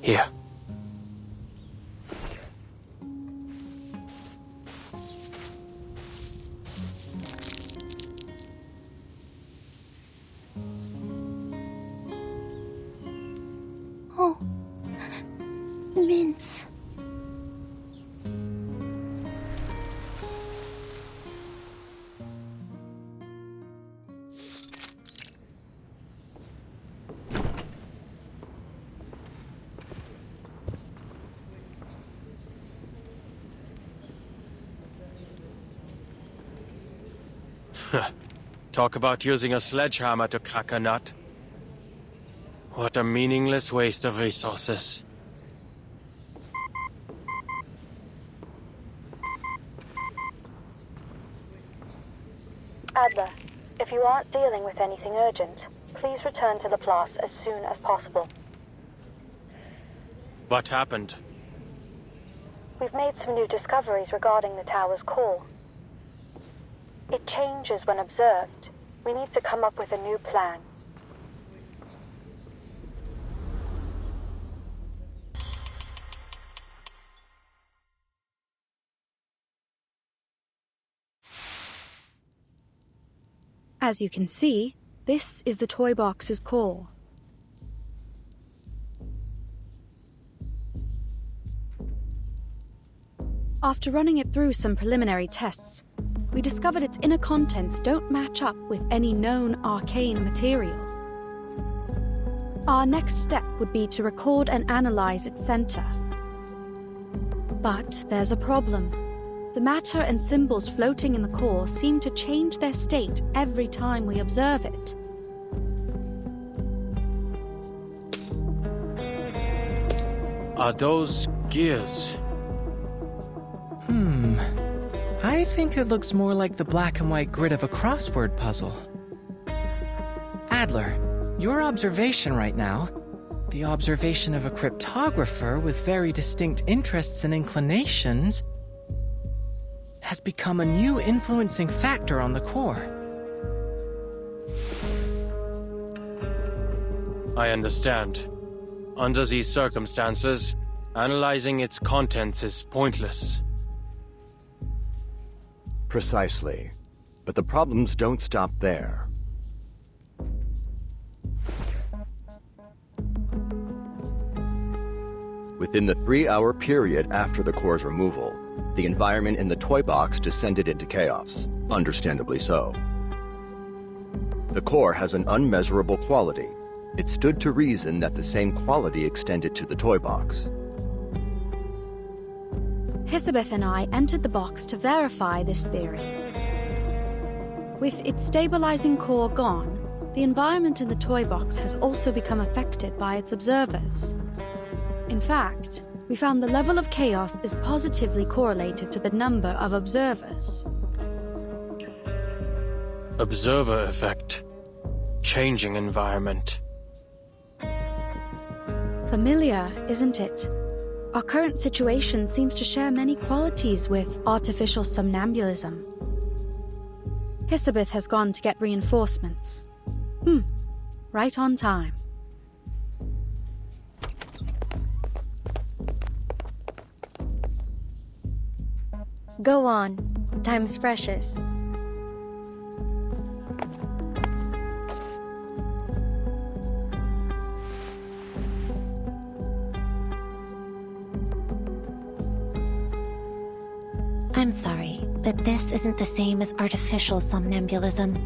A: Here.
B: Oh, Vince.
A: Talk about using a sledgehammer to crack a nut. What a meaningless waste of resources.
I: Adler, if you aren't dealing with anything urgent, please return to Laplace as soon as possible.
A: What happened?
I: We've made some new discoveries regarding the tower's core. It changes when observed. We need to come up with a new plan.
J: As you can see, this is the toy box's core. After running it through some preliminary tests, we discovered its inner contents don't match up with any known arcane material. Our next step would be to record and analyze its center. But there's a problem. The matter and symbols floating in the core seem to change their state every time we observe it.
A: Are those gears?
K: I think it looks more like the black and white grid of a crossword puzzle. Adler, your observation right now, the observation of a cryptographer with very distinct interests and inclinations, has become a new influencing factor on the core.
A: I understand. Under these circumstances, analyzing its contents is pointless.
H: Precisely. But the problems don't stop there. Within the 3-hour period after the core's removal, the environment in the toy box descended into chaos, understandably so. The core has an unmeasurable quality. It stood to reason that the same quality extended to the toy box.
J: Hisabeth and I entered the box to verify this theory. With its stabilizing core gone, the environment in the toy box has also become affected by its observers. In fact, we found the level of chaos is positively correlated to the number of observers.
A: Observer effect. Changing environment.
J: Familiar, isn't it? Our current situation seems to share many qualities with artificial somnambulism. Hisabeth has gone to get reinforcements. Right on time.
B: Go on. Time's precious.
N: I'm sorry, but this isn't the same as artificial somnambulism.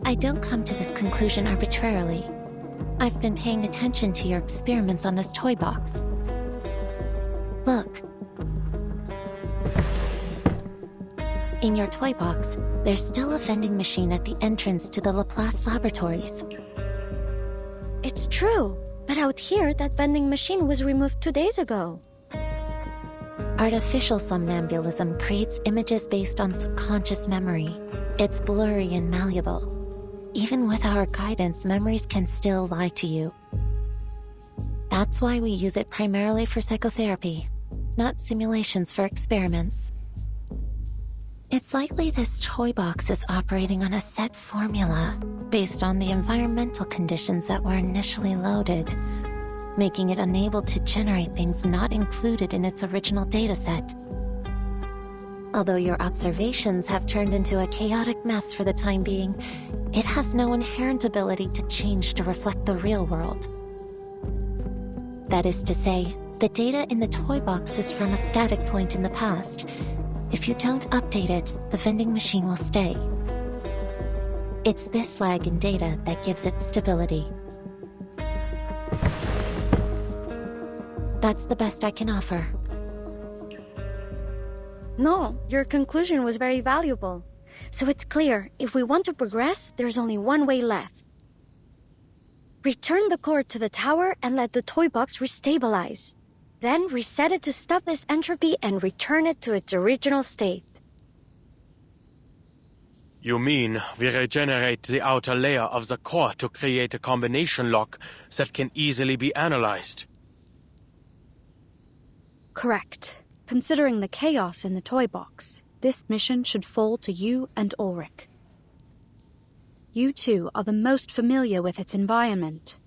N: I don't come to this conclusion arbitrarily. I've been paying attention to your experiments on this toy box. Look. In your toy box, there's still a vending machine at the entrance to the Laplace laboratories.
B: It's true, but out here, that vending machine was removed 2 days ago.
N: Artificial somnambulism creates images based on subconscious memory. It's blurry and malleable. Even with our guidance, memories can still lie to you. That's why we use it primarily for psychotherapy, not simulations for experiments. It's likely this toy box is operating on a set formula based on the environmental conditions that were initially loaded, making it unable to generate things not included in its original dataset. Although your observations have turned into a chaotic mess for the time being, it has no inherent ability to change to reflect the real world. That is to say, the data in the toy box is from a static point in the past. If you don't update it, the vending machine will stay. It's this lag in data that gives it stability. That's the best I can offer.
B: No, your conclusion was very valuable. So it's clear, if we want to progress, there's only one way left. Return the core to the tower and let the toy box restabilize. Then reset it to stop this entropy and return it to its original state.
A: You mean we regenerate the outer layer of the core to create a combination lock that can easily be analyzed?
J: Correct. Considering the chaos in the toy box, this mission should fall to you and Ulrich. You two are the most familiar with its environment.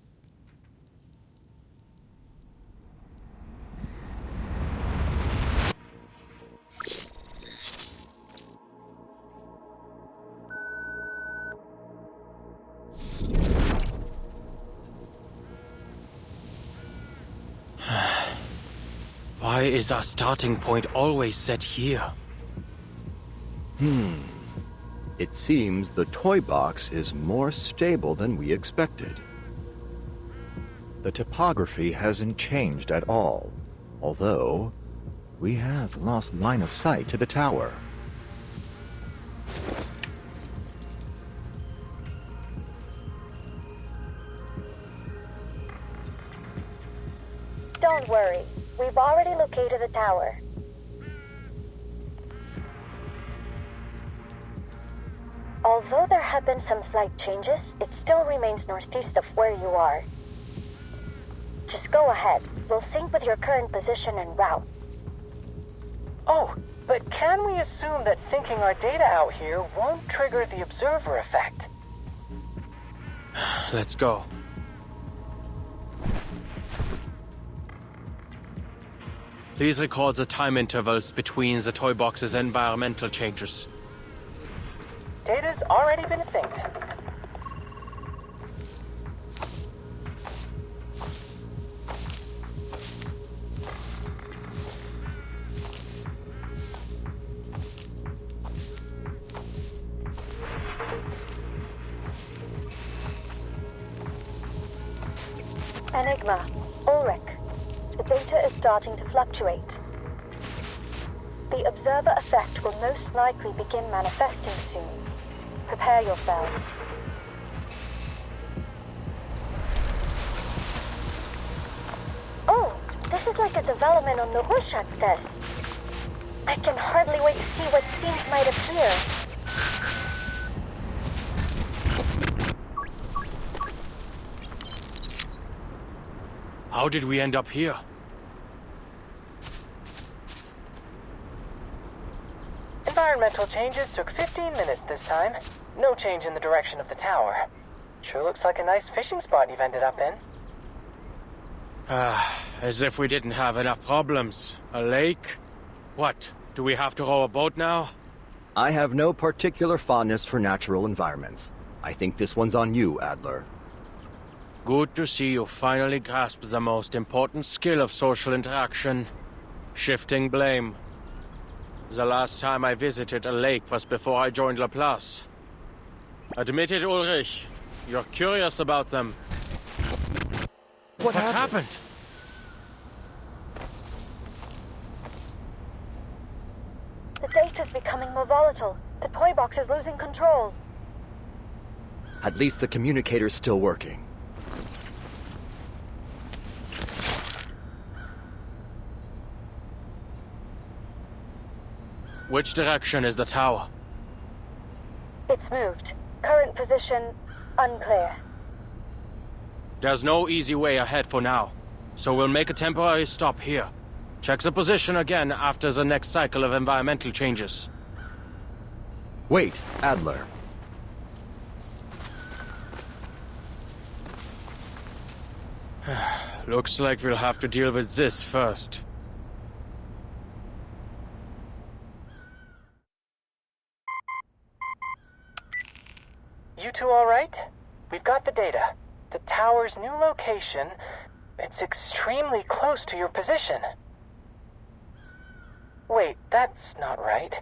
A: Why is our starting point always set here?
H: It seems the toy box is more stable than we expected. The topography hasn't changed at all, although we have lost line of sight to the tower.
I: Don't worry, we've already located the tower. Although there have been some slight changes, it still remains northeast of where you are. Just go ahead. We'll sync with your current position and route.
O: Oh, but can we assume that syncing our data out here won't trigger the observer effect?
A: Let's go. Please record the time intervals between the toy box's environmental changes.
O: Data's already been synced.
I: Enigma, Ulrich. The data is starting to fluctuate. The observer effect will most likely begin manifesting soon. Prepare yourselves. Oh, this is like a development on the Hushak test. I can hardly wait to see what scenes might appear.
A: How did we end up here?
O: Environmental changes took 15 minutes this time. No change in the direction of the tower. Sure looks like a nice fishing spot you've ended up in.
A: As if we didn't have enough problems. A lake? What? Do we have to row a boat now?
H: I have no particular fondness for natural environments. I think this one's on you, Adler.
A: Good to see you finally grasp the most important skill of social interaction. Shifting blame. The last time I visited a lake was before I joined Laplace. Admit it, Ulrich. You're curious about them. What happened?
I: The data's becoming more volatile. The toy box is losing control.
H: At least the communicator's still working.
A: Which direction is the tower?
I: It's moved. Current position, unclear.
A: There's no easy way ahead for now, so we'll make a temporary stop here. Check the position again after the next cycle of environmental changes.
H: Wait, Adler.
A: Looks like we'll have to deal with this first.
O: You two all right? We've got the data. The tower's new location, it's extremely close to your position. Wait, that's not right.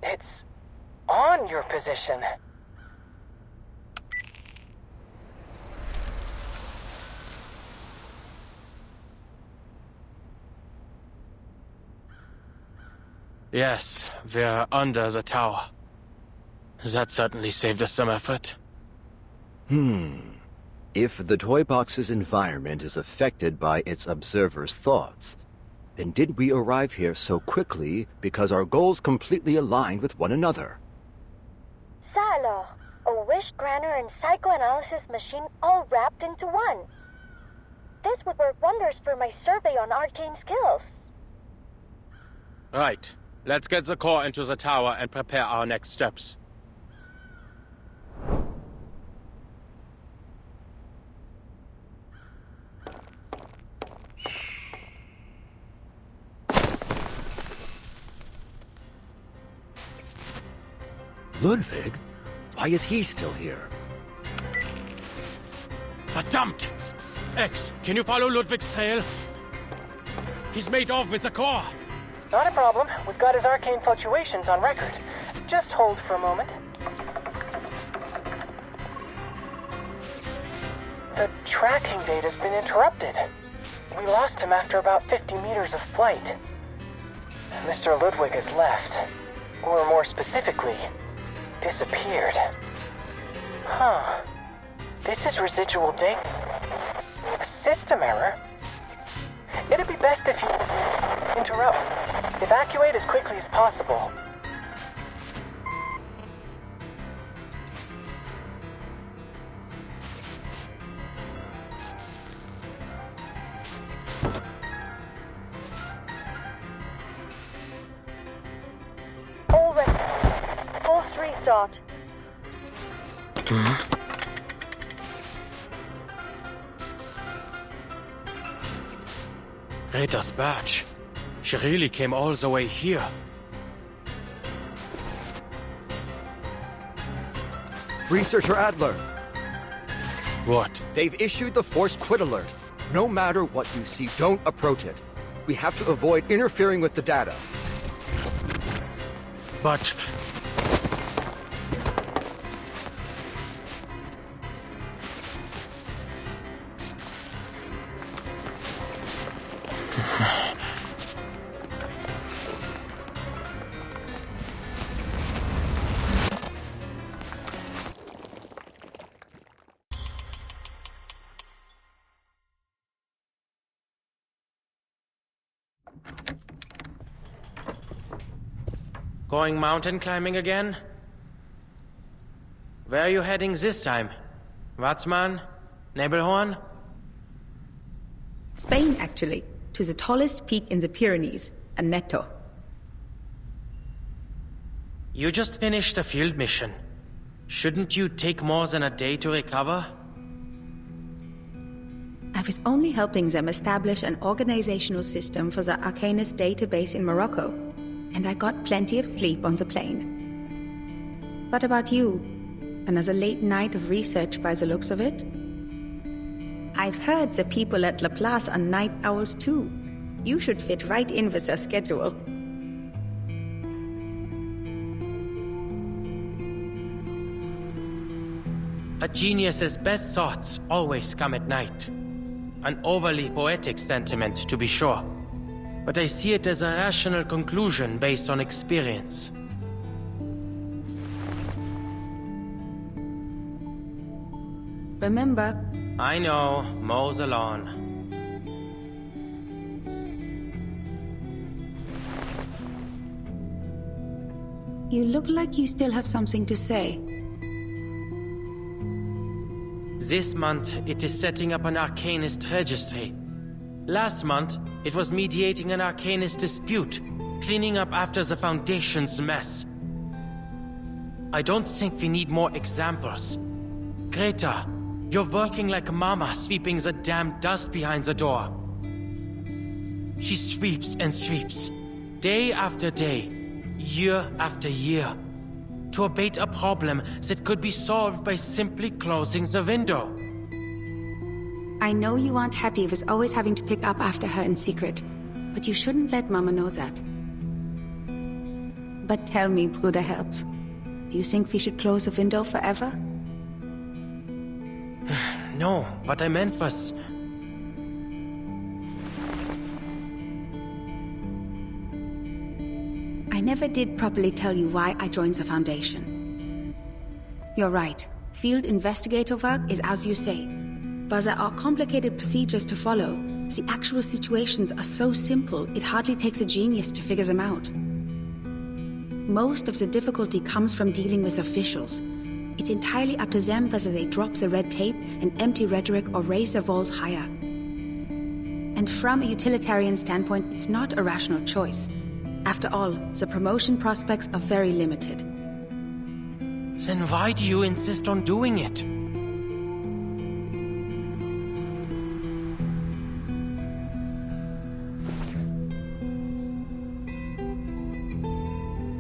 O: It's on your position.
A: Yes, we're under the tower. That certainly saved us some effort.
H: If the toy box's environment is affected by its observer's thoughts, then did we arrive here so quickly because our goals completely aligned with one another?
I: Silo, a wish granter and psychoanalysis machine all wrapped into one. This would work wonders for my survey on arcane skills.
A: Right. Let's get the core into the tower and prepare our next steps.
H: Ludwig? Why is he still here?
A: Verdammt! X, can you follow Ludwig's trail? He's made off with the core.
O: Not a problem. We've got his arcane fluctuations on record. Just hold for a moment. The tracking data's been interrupted. We lost him after about 50 meters of flight. Mr. Ludwig has left. Or more specifically, disappeared. Huh. This is residual data. A system error? It'd be best if you interrupt. Evacuate as quickly as possible.
I: All right. Forced restart.
A: Rita's badge. She really came all the way here.
H: Researcher Adler,
A: What?
H: they've issued the forced quit alert. No matter what you see, don't approach it. We have to avoid interfering with the data.
A: But... Going mountain climbing again? Where are you heading this time? Watzmann? Nebelhorn?
D: Spain, actually, to the tallest peak in the Pyrenees, Aneto.
A: You just finished a field mission. Shouldn't you take more than a day to recover?
D: I was only helping them establish an organizational system for the Arcanist database in Morocco, and I got plenty of sleep on the plane. What about you? Another late night of research by the looks of it? I've heard the people at Laplace are night owls too. You should fit right in with their schedule.
A: A genius's best thoughts always come at night. An overly poetic sentiment, to be sure. But I see it as a rational conclusion based on experience.
D: Remember?
A: I know, mow the lawn.
D: You look like you still have something to say.
A: This month, it is setting up an Arcanist registry. Last month, it was mediating an Arcanist dispute, cleaning up after the Foundation's mess. I don't think we need more examples. Greta, you're working like Mama sweeping the damn dust behind the door. She sweeps and sweeps, day after day, year after year, to abate a problem that could be solved by simply closing the window.
D: I know you aren't happy with always having to pick up after her in secret, but you shouldn't let Mama know that. But tell me, Bruderherz, do you think we should close the window forever?
A: No, what I meant was...
D: I never did properly tell you why I joined the Foundation. You're right, field investigator work is as you say, but there are complicated procedures to follow. The actual situations are so simple, it hardly takes a genius to figure them out. Most of the difficulty comes from dealing with officials. It's entirely up to them whether they drop the red tape and empty rhetoric or raise their walls higher. And from a utilitarian standpoint, it's not a rational choice. After all, the promotion prospects are very limited.
A: Then why do you insist on doing it?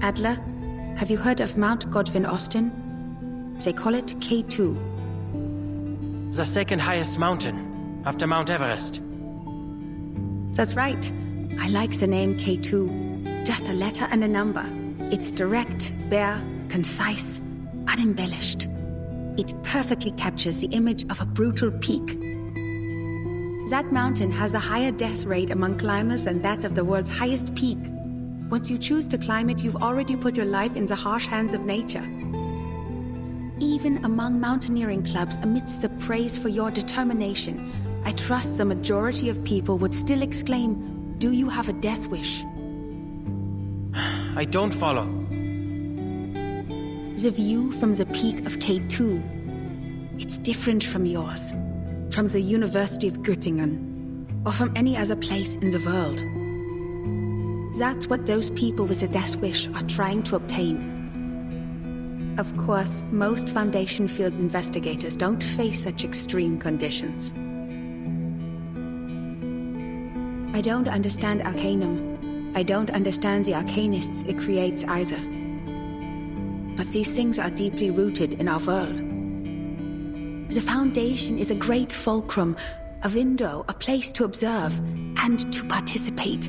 D: Adler, have you heard of Mount Godwin Austen? They call it K2.
A: The second highest mountain, after Mount Everest.
D: That's right. I like the name K2. Just a letter and a number. It's direct, bare, concise, unembellished. It perfectly captures the image of a brutal peak. That mountain has a higher death rate among climbers than that of the world's highest peak. Once you choose to climb it, you've already put your life in the harsh hands of nature. Even among mountaineering clubs, amidst the praise for your determination, I trust the majority of people would still exclaim, "Do you have a death wish?"
A: I don't follow.
D: The view from the peak of K2, it's different from yours, from the University of Göttingen, or from any other place in the world. That's what those people with a death wish are trying to obtain. Of course, most Foundation field investigators don't face such extreme conditions. I don't understand Arcanum, I don't understand the arcanists it creates either. But these things are deeply rooted in our world. The Foundation is a great fulcrum, a window, a place to observe, and to participate.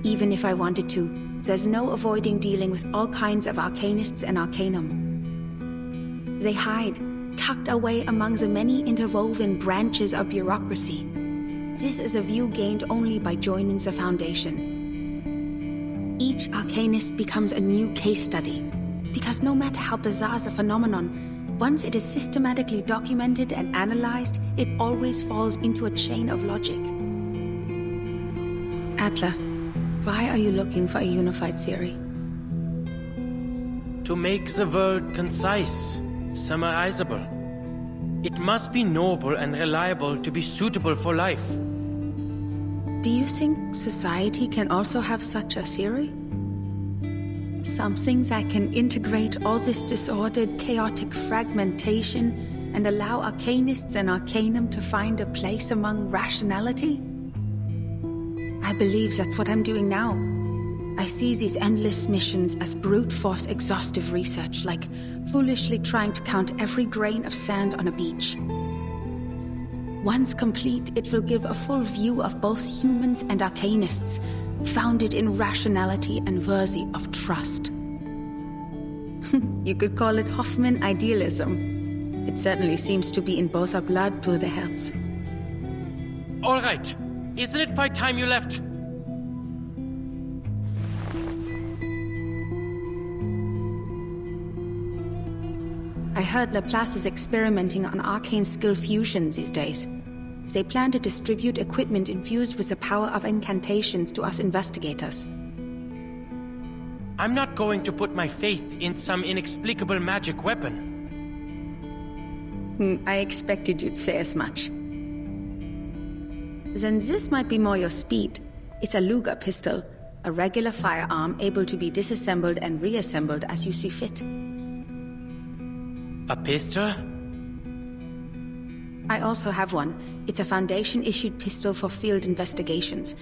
D: Even if I wanted to, there's no avoiding dealing with all kinds of arcanists and arcanum. They hide, tucked away among the many interwoven branches of bureaucracy. This is a view gained only by joining the Foundation. Each arcanist becomes a new case study, because no matter how bizarre the phenomenon, once it is systematically documented and analyzed, it always falls into a chain of logic. Adler, why are you looking for a unified theory?
A: To make the world concise, summarizable. It must be noble and reliable to be suitable for life.
D: Do you think society can also have such a theory? Something that can integrate all this disordered, chaotic fragmentation and allow arcanists and arcanum to find a place among rationality? I believe that's what I'm doing now. I see these endless missions as brute force exhaustive research, like foolishly trying to count every grain of sand on a beach. Once complete, it will give a full view of both humans and arcanists, founded in rationality and worthy of trust. You could call it Hoffman idealism. It certainly seems to be in both our blood, Bruder Herz.
A: All right. Isn't it by time you left?
D: I heard Laplace is experimenting on arcane skill fusion these days. They plan to distribute equipment infused with the power of incantations to us investigators.
A: I'm not going to put my faith in some inexplicable magic weapon.
D: I expected you'd say as much. Then this might be more your speed. It's a Luger pistol, a regular firearm able to be disassembled and reassembled as you see fit.
A: A pistol?
D: I also have one. It's a Foundation-issued pistol for field investigations.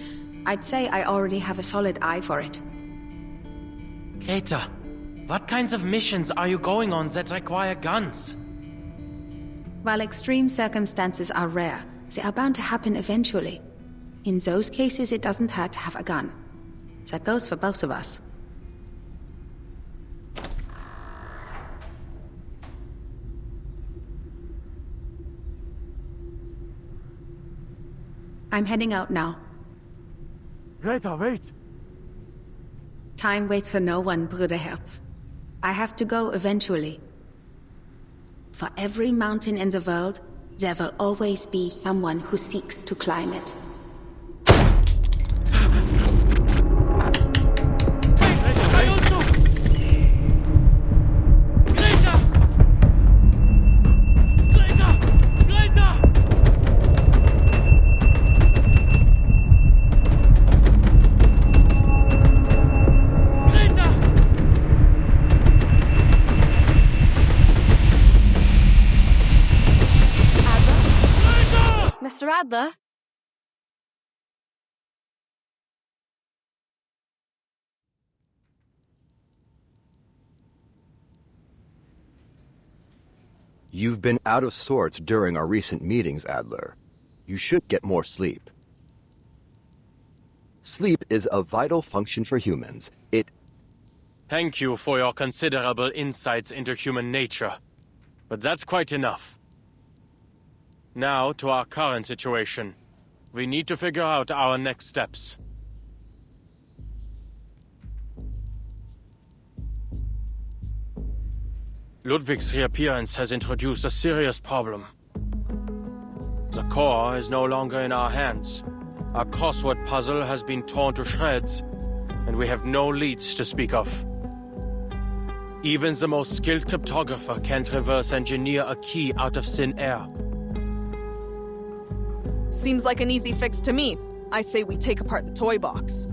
D: I'd say I already have a solid eye for it.
A: Greta, what kinds of missions are you going on that require guns?
D: While extreme circumstances are rare, they are bound to happen eventually. In those cases, it doesn't hurt to have a gun. That goes for both of us. I'm heading out now.
A: Greta, wait!
D: Time waits for no one, Bruder Herz. I have to go eventually. For every mountain in the world, there will always be someone who seeks to climb it.
B: Mr. Adler?
H: You've been out of sorts during our recent meetings, Adler. You should get more sleep. Sleep is a vital function for humans.
A: Thank you for your considerable insights into human nature. But that's quite enough. Now, to our current situation. We need to figure out our next steps. Ludwig's reappearance has introduced a serious problem. The core is no longer in our hands. Our crossword puzzle has been torn to shreds, and we have no leads to speak of. Even the most skilled cryptographer can't reverse engineer a key out of thin air.
E: Seems like an easy fix to me. I say we take apart the toy box.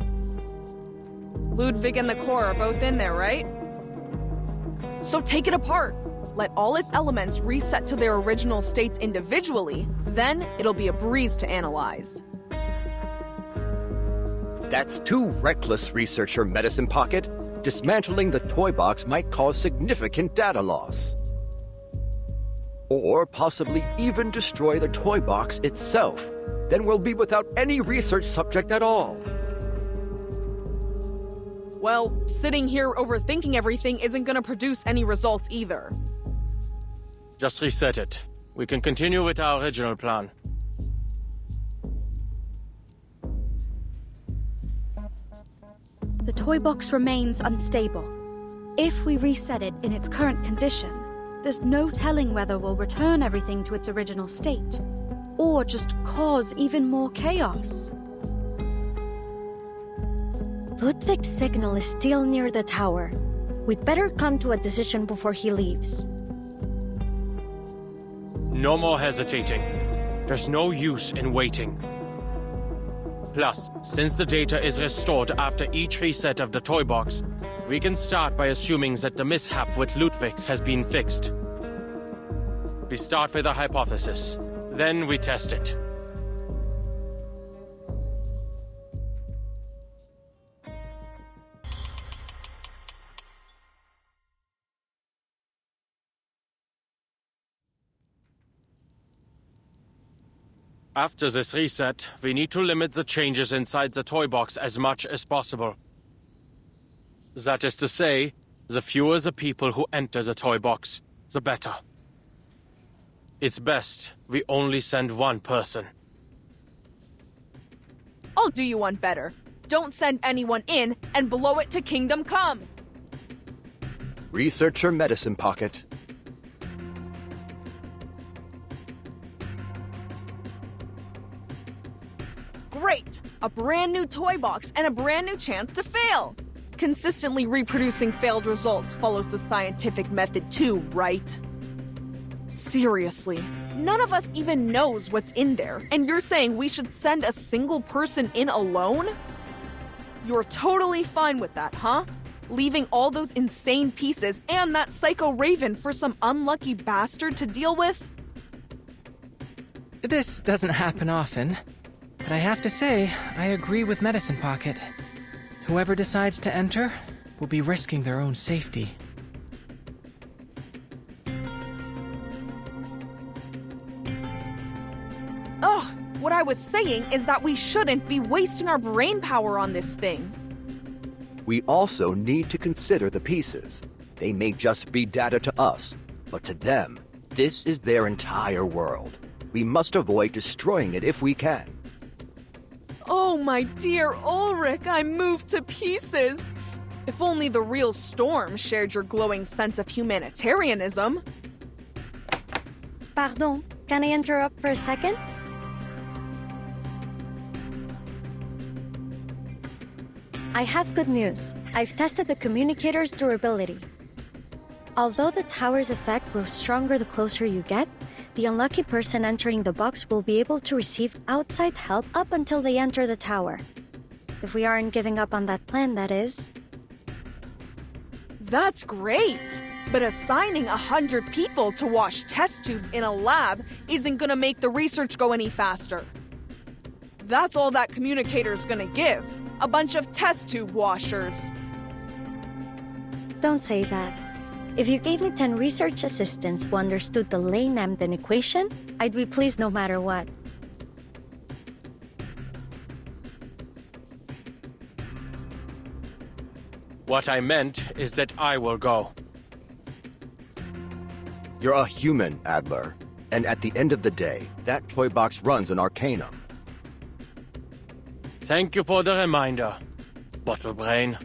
E: Ludwig and the core are both in there, right? So take it apart. Let all its elements reset to their original states individually, then it'll be a breeze to analyze.
H: That's too reckless, Researcher Medicine Pocket. Dismantling the toy box might cause significant data loss. Or possibly even destroy the toy box itself. Then we'll be without any research subject at all.
E: Well, sitting here overthinking everything isn't gonna produce any results either.
A: Just reset it. We can continue with our original plan.
J: The toy box remains unstable. If we reset it in its current condition, there's no telling whether we'll return everything to its original state, or just cause even more chaos.
B: Ludwig's signal is still near the tower. We'd better come to a decision before he leaves.
A: No more hesitating. There's no use in waiting. Plus, since the data is restored after each reset of the toy box, we can start by assuming that the mishap with Ludwig has been fixed. We start with a hypothesis, then we test it. After this reset, we need to limit the changes inside the toy box as much as possible. That is to say, the fewer the people who enter the toy box, the better. It's best we only send one person.
E: I'll do you one better. Don't send anyone in and blow it to Kingdom Come.
H: Researcher Medicine Pocket.
E: Great! A brand new toy box and a brand new chance to fail! Consistently reproducing failed results follows the scientific method too, right? Seriously, none of us even knows what's in there, and you're saying we should send a single person in alone? You're totally fine with that, huh? Leaving all those insane pieces and that psycho Raven for some unlucky bastard to deal with?
K: This doesn't happen often, but I have to say, I agree with Medicine Pocket. Whoever decides to enter will be risking their own safety.
E: Ugh, what I was saying is that we shouldn't be wasting our brain power on this thing.
H: We also need to consider the pieces. They may just be data to us, but to them, this is their entire world. We must avoid destroying it if we can.
E: Oh, my dear Ulrich, I'm moved to pieces. If only the real Storm shared your glowing sense of humanitarianism.
B: Pardon, can I interrupt for a second? I have good news. I've tested the communicator's durability. Although the tower's effect grows stronger the closer you get, the unlucky person entering the box will be able to receive outside help up until they enter the tower. If we aren't giving up on that plan, that is.
E: That's great! But assigning 100 people to wash test tubes in a lab isn't gonna make the research go any faster. That's all that communicator's gonna give. A bunch of test tube washers.
B: Don't say that. If you gave me 10 research assistants who understood the Lane-Emden equation, I'd be pleased no matter what.
A: What I meant is that I will go.
H: You're a human, Adler. And at the end of the day, that toy box runs an Arcanum.
A: Thank you for the reminder, Bottle Brain.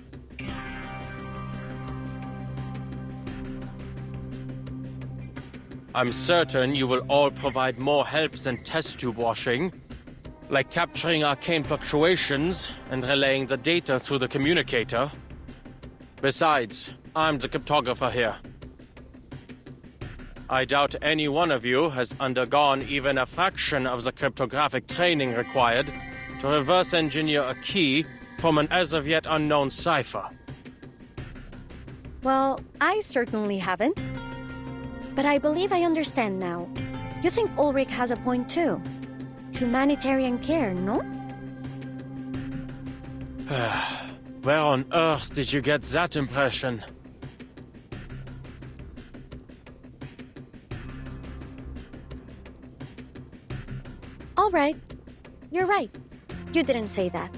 A: I'm certain you will all provide more help than test tube washing, like capturing arcane fluctuations and relaying the data through the communicator. Besides, I'm the cryptographer here. I doubt any one of you has undergone even a fraction of the cryptographic training required to reverse engineer a key from an as-of-yet unknown cipher.
B: Well, I certainly haven't. But I believe I understand now. You think Ulrich has a point too? Humanitarian care, no?
A: Where on earth did you get that impression?
J: All right. You're right. You didn't say that.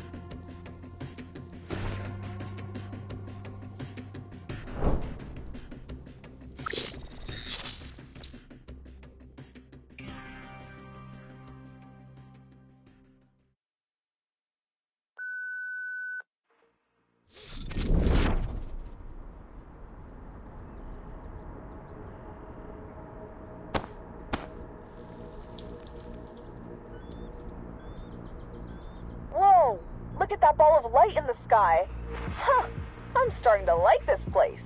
E: Whoa! Look at that ball of light in the sky. Huh! I'm starting to like this place.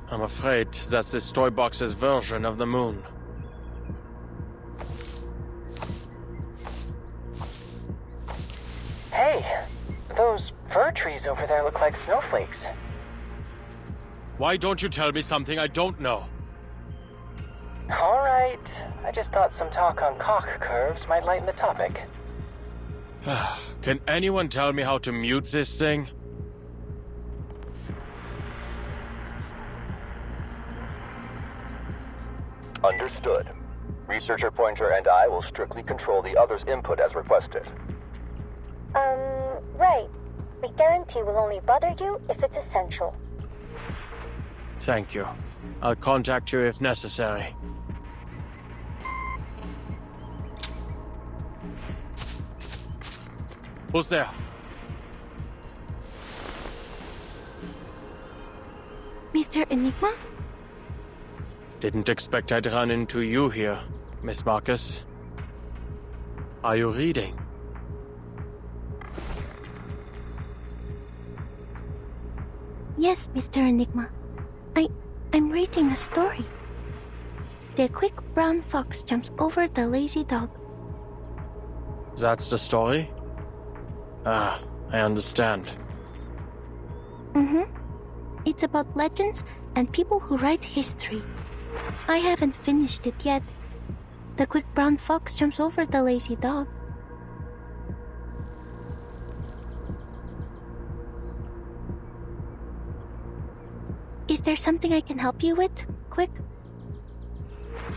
A: I'm afraid that's this toy box's version of the moon.
O: Hey, those fir trees over there look like snowflakes.
A: Why don't you tell me something I don't know?
O: Alright, I just thought some talk on cock curves might lighten the topic.
A: Can anyone tell me how to mute this thing?
H: Understood. Researcher Pointer and I will strictly control the other's input as requested.
I: Right. We guarantee we'll only bother you if it's essential.
A: Thank you. I'll contact you if necessary. Who's there?
B: Mr. Enigma?
A: Didn't expect I'd run into you here, Miss Marcus. Are you reading?
B: Yes, Mr. Enigma. I'm reading a story. The quick brown fox jumps over the lazy dog.
A: That's the story? Ah, I understand.
B: Mm-hmm. It's about legends and people who write history. I haven't finished it yet. The quick brown fox jumps over the lazy dog. Is there something I can help you with, quick?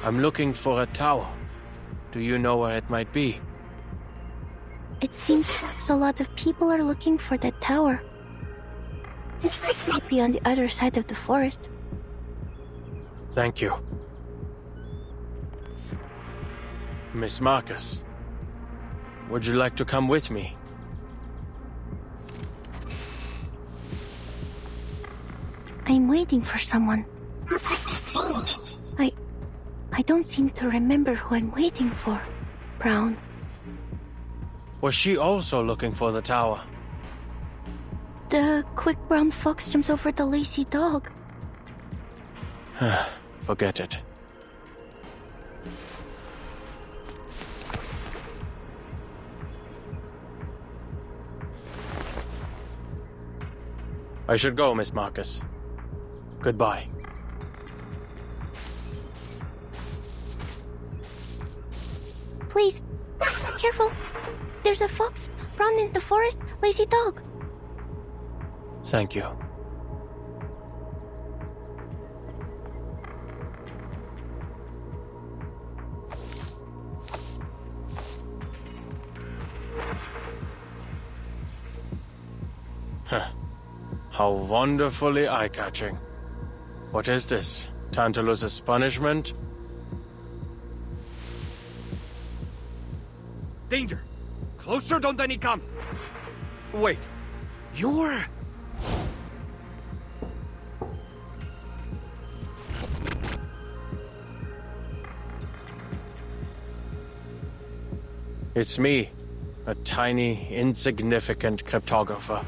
A: I'm looking for a tower. Do you know where it might be?
B: It seems a lot of people are looking for that tower. It might be on the other side of the forest.
A: Thank you. Miss Marcus, would you like to come with me?
B: I'm waiting for someone. I don't seem to remember who I'm waiting for. Brown.
A: Was she also looking for the tower?
B: The quick brown fox jumps over the lazy dog.
A: Forget it. I should go, Miss Marcus. Goodbye.
B: Please, careful. There's a fox, brown in the forest, lazy dog.
A: Thank you. Huh. How wonderfully eye-catching. What is this? Tantalus's punishment?
P: Danger! Closer, don't any come! Wait, you're...
A: It's me, a tiny, insignificant cryptographer.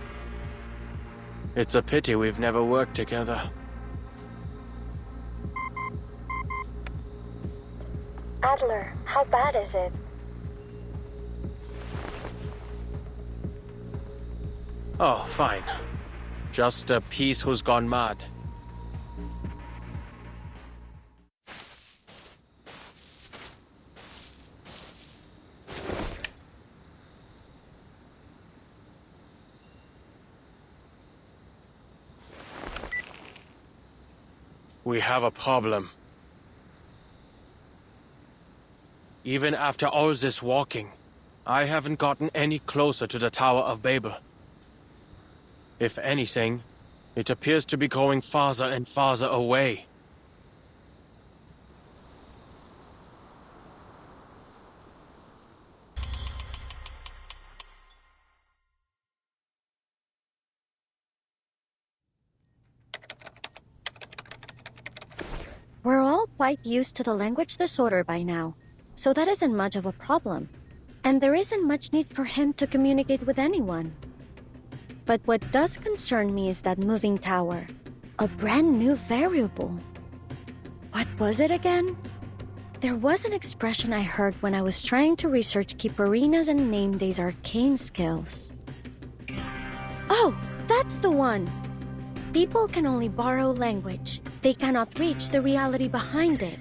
A: It's a pity we've never worked together.
I: Adler, how bad is it?
A: Oh, fine. Just a piece who's gone mad. We have a problem. Even after all this walking, I haven't gotten any closer to the Tower of Babel. If anything, it appears to be going farther and farther away.
J: We're all quite used to the language disorder by now, so that isn't much of a problem. And there isn't much need for him to communicate with anyone. But what does concern me is that moving tower. A brand new variable. What was it again? There was an expression I heard when I was trying to research Kipperinas and Nameday's arcane skills. Oh, that's the one! People can only borrow language. They cannot reach the reality behind it.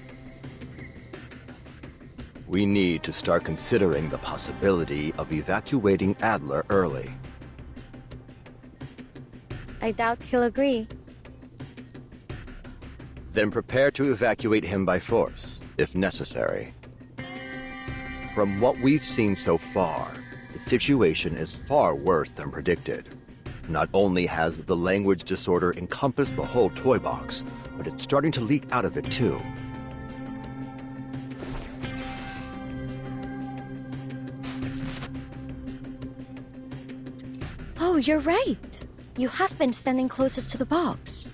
H: We need to start considering the possibility of evacuating Adler early.
J: I doubt he'll agree.
H: Then prepare to evacuate him by force, if necessary. From what we've seen so far, the situation is far worse than predicted. Not only has the language disorder encompassed the whole toy box, but it's starting to leak out of it too.
J: Oh, you're right. You have been standing closest to the box.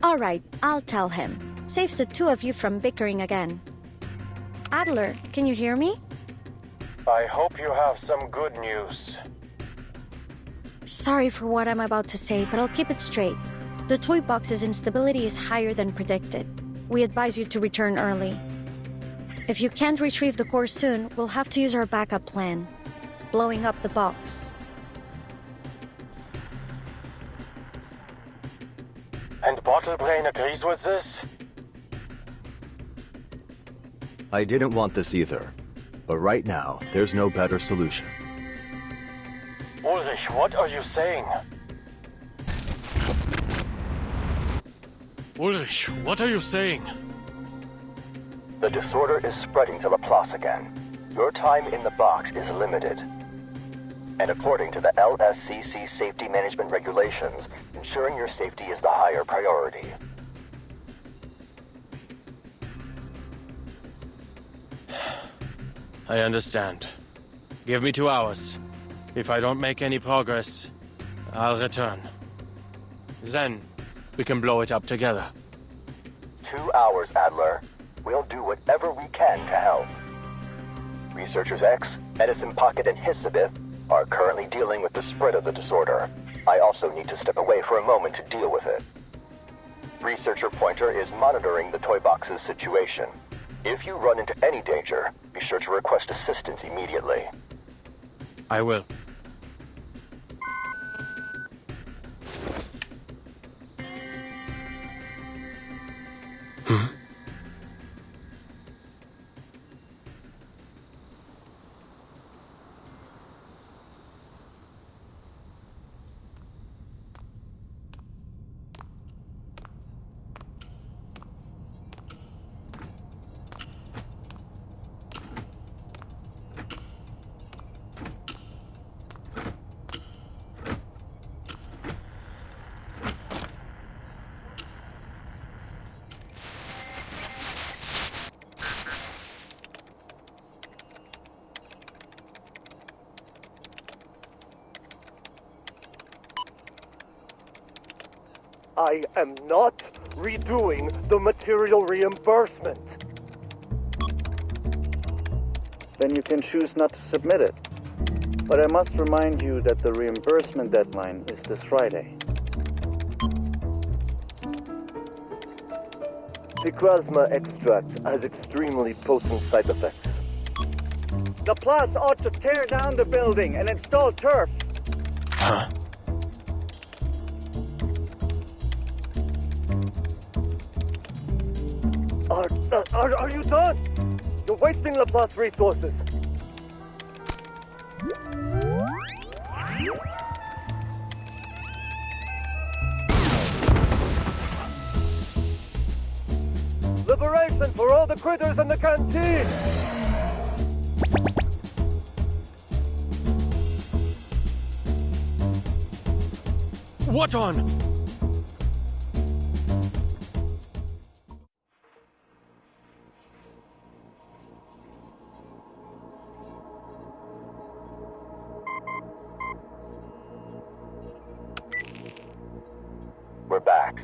J: All right, I'll tell him. Saves the two of you from bickering again. Adler, can you hear me?
A: I hope you have some good news.
J: Sorry for what I'm about to say, but I'll keep it straight. The toy box's instability is higher than predicted. We advise you to return early. If you can't retrieve the core soon, we'll have to use our backup plan. Blowing up the box.
A: And Bottlebrain agrees with this?
H: I didn't want this either, but right now, there's no better solution.
A: Ulrich, what are you saying? Ulrich, what are you saying?
H: The disorder is spreading to Laplace again. Your time in the box is limited. And according to the LSCC safety management regulations, ensuring your safety is the higher priority.
A: I understand. Give me 2 hours. If I don't make any progress, I'll return. Then, we can blow it up together.
H: 2 hours, Adler. We'll do whatever we can to help. Researchers X, Edison Pocket, and Hissabith are currently dealing with the spread of the disorder. I also need to step away for a moment to deal with it. Researcher Pointer is monitoring the toy box's situation. If you run into any danger, be sure to request assistance immediately.
A: I will.
Q: I am not redoing the material reimbursement.
R: Then you can choose not to submit it. But I must remind you that the reimbursement deadline is this Friday.
Q: The Krasma extract has extremely potent side effects.
R: Laplace ought to tear down the building and install turf.
A: Huh?
Q: Are you done? You're wasting Laplace resources. Liberation for all the critters in the canteen!
A: What on?
S: We're back.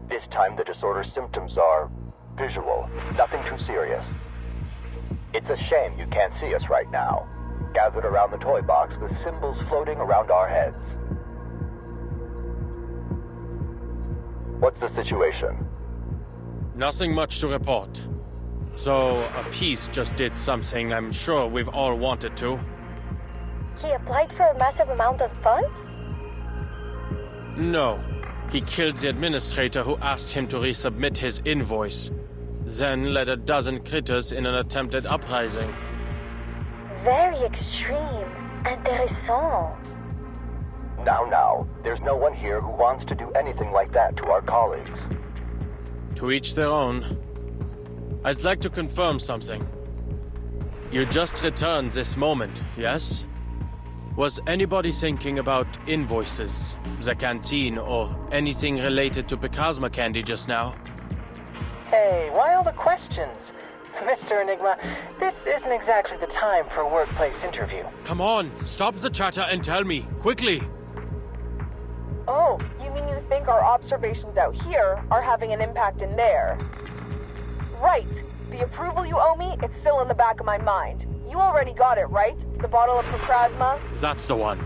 S: This time the disorder symptoms are visual, nothing too serious. It's a shame you can't see us right now, gathered around the toy box with symbols floating around our heads. What's the situation?
A: Nothing much to report. So, a piece just did something I'm sure we've all wanted to.
I: He applied for a massive amount of funds?
A: No. He killed the administrator who asked him to resubmit his invoice. Then led a dozen critters in an attempted uprising.
I: Very extreme. Intéressant.
S: Now, there's no one here who wants to do anything like that to our colleagues.
A: To each their own. I'd like to confirm something. You just returned this moment, yes? Was anybody thinking about invoices, the canteen, or anything related to Picasma candy just now?
O: Hey, why all the questions? Mr. Enigma, this isn't exactly the time for a workplace interview.
A: Come on, stop the chatter and tell me, quickly!
E: Oh, you mean you think our observations out here are having an impact in there? Right. The approval you owe me, it's still in the back of my mind. You already got it, right? The bottle of Procrasma?
A: That's the one.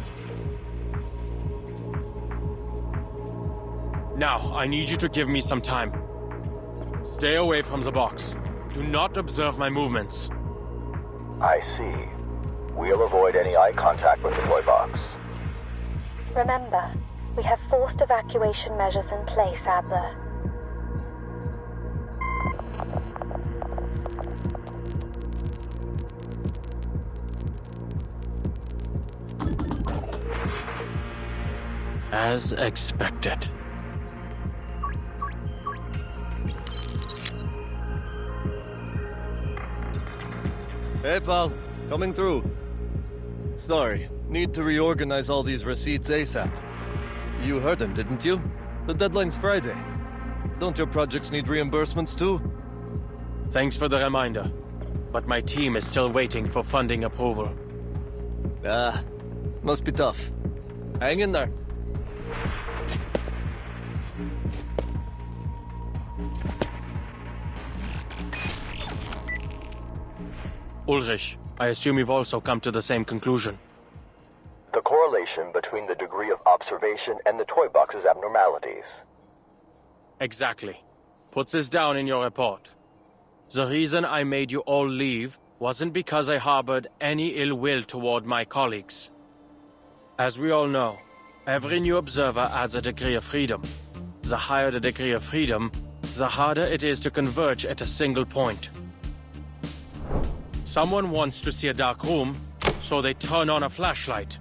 A: Now, I need you to give me some time. Stay away from the box. Do not observe my movements.
S: I see. We'll avoid any eye contact with the toy box.
I: Remember, we have forced evacuation measures in place, Adler.
A: As expected.
T: Hey, pal. Coming through. Sorry, need to reorganize all these receipts ASAP. You heard him, didn't you? The deadline's Friday. Don't your projects need reimbursements too?
A: Thanks for the reminder. But my team is still waiting for funding approval.
T: Ah, must be tough. Hang in there.
A: Ulrich, I assume you've also come to the same conclusion.
S: The correlation between the degree of observation and the toy box's abnormalities.
A: Exactly. Put this down in your report. The reason I made you all leave wasn't because I harbored any ill will toward my colleagues. As we all know, every new observer adds a degree of freedom. The higher the degree of freedom, the harder it is to converge at a single point. Someone wants to see a dark room, so they turn on a flashlight.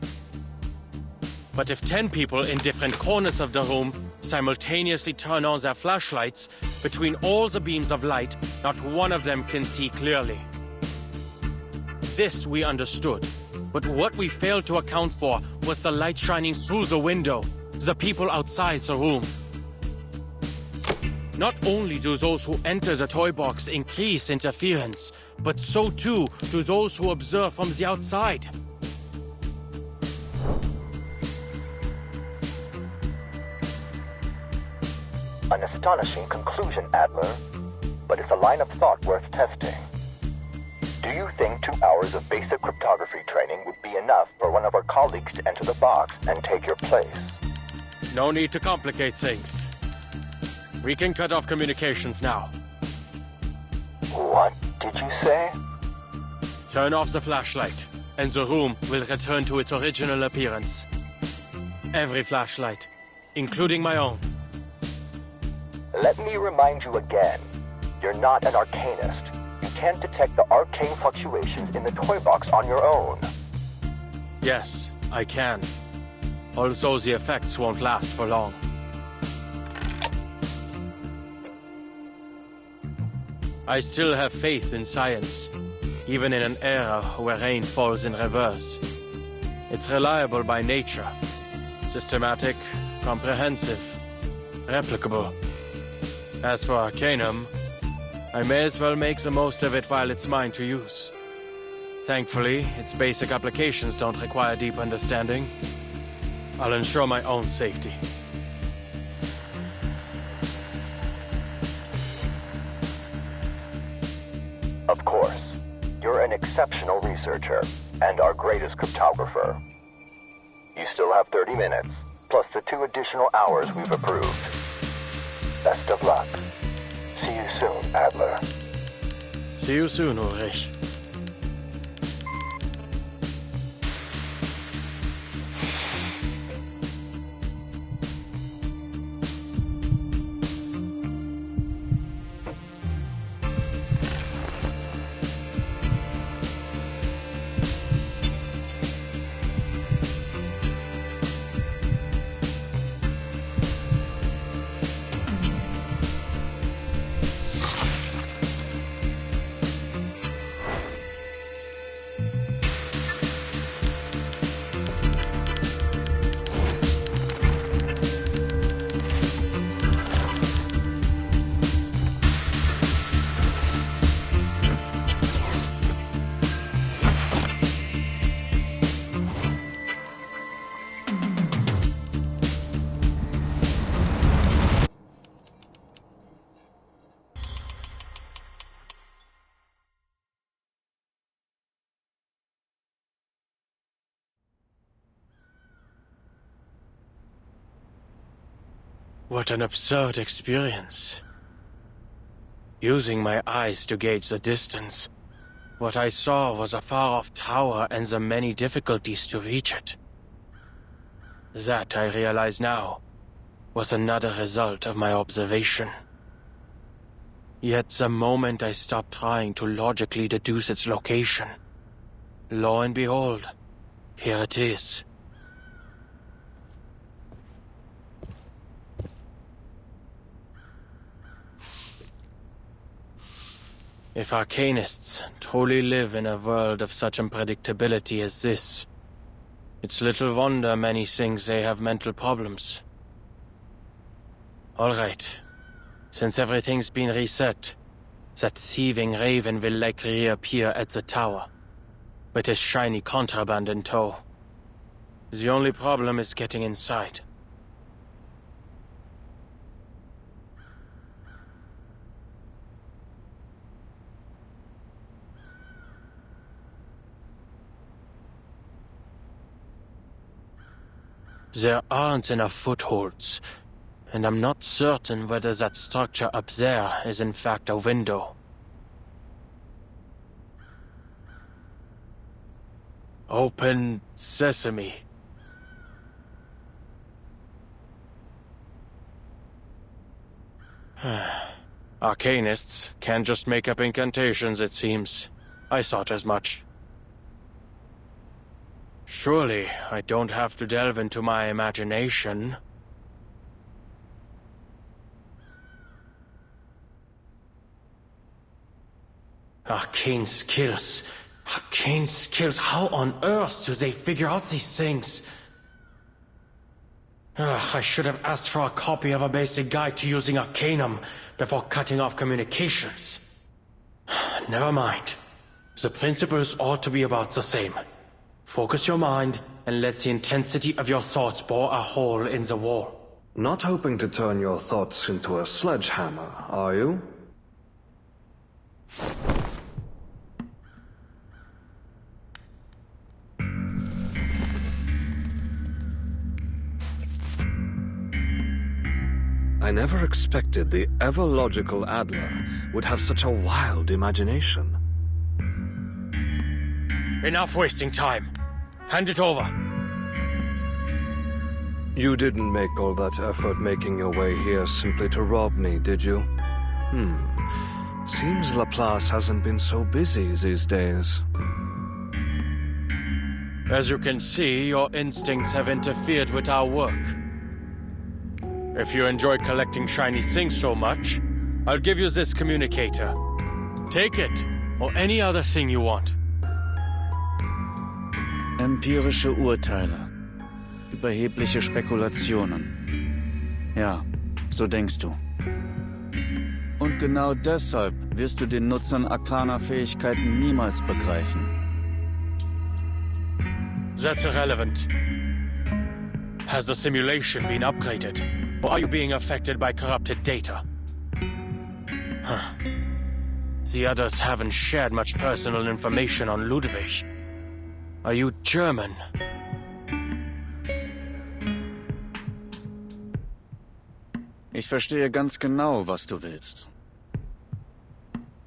A: But if 10 people in different corners of the room simultaneously turn on their flashlights, between all the beams of light, not one of them can see clearly. This we understood, but what we failed to account for was the light shining through the window, the people outside the room. Not only do those who enter the toy box increase interference, but so too do those who observe from the outside.
S: An astonishing conclusion, Adler, but it's a line of thought worth testing. Do you think 2 hours of basic cryptography training would be enough for one of our colleagues to enter the box and take your place?
A: No need to complicate things. We can cut off communications now.
S: What did you say?
A: Turn off the flashlight, and the room will return to its original appearance. Every flashlight, including my own.
S: Let me remind you again, you're not an arcanist. You can't detect the arcane fluctuations in the toy box on your own.
A: Yes, I can. Although the effects won't last for long. I still have faith in science, even in an era where rain falls in reverse. It's reliable by nature. Systematic, comprehensive, replicable. As for Arcanum, I may as well make the most of it while it's mine to use. Thankfully, its basic applications don't require deep understanding. I'll ensure my own safety.
S: Of course. You're an exceptional researcher, and our greatest cryptographer. You still have 30 minutes, plus the 2 additional hours we've approved. Best of luck. See you soon, Adler.
A: See you soon, Ulrich. What an absurd experience. Using my eyes to gauge the distance, what I saw was a far-off tower and the many difficulties to reach it. That, I realize now, was another result of my observation. Yet the moment I stopped trying to logically deduce its location, lo and behold, here it is. If Arcanists truly live in a world of such unpredictability as this, it's little wonder many think they have mental problems. All right. Since everything's been reset, that thieving Raven will likely reappear at the tower, with his shiny contraband in tow. The only problem is getting inside. There aren't enough footholds, and I'm not certain whether that structure up there is in fact a window. Open sesame. Arcanists can't just make up incantations, it seems. I thought as much. Surely, I don't have to delve into my imagination. Arcane skills. Arcane skills. How on earth do they figure out these things? I should have asked for a copy of a basic guide to using Arcanum before cutting off communications. Never mind. The principles ought to be about the same. Focus your mind, and let the intensity of your thoughts bore a hole in the wall.
U: Not hoping to turn your thoughts into a sledgehammer, are you? I never expected the ever-logical Adler would have such a wild imagination.
A: Enough wasting time. Hand it over.
U: You didn't make all that effort making your way here simply to rob me, did you? Seems Laplace hasn't been so busy these days.
A: As you can see, your instincts have interfered with our work. If you enjoy collecting shiny things so much, I'll give you this communicator. Take it, or any other thing you want.
R: Empirische Urteile. Überhebliche Spekulationen. Ja, so denkst du. Und genau deshalb wirst du den Nutzern arkaner Fähigkeiten niemals begreifen.
A: That's irrelevant. Has the simulation been upgraded? Or are you being affected by corrupted data? Huh. The others haven't shared much personal information on Ludwig. Are you German?
R: Ich verstehe ganz genau, was du willst.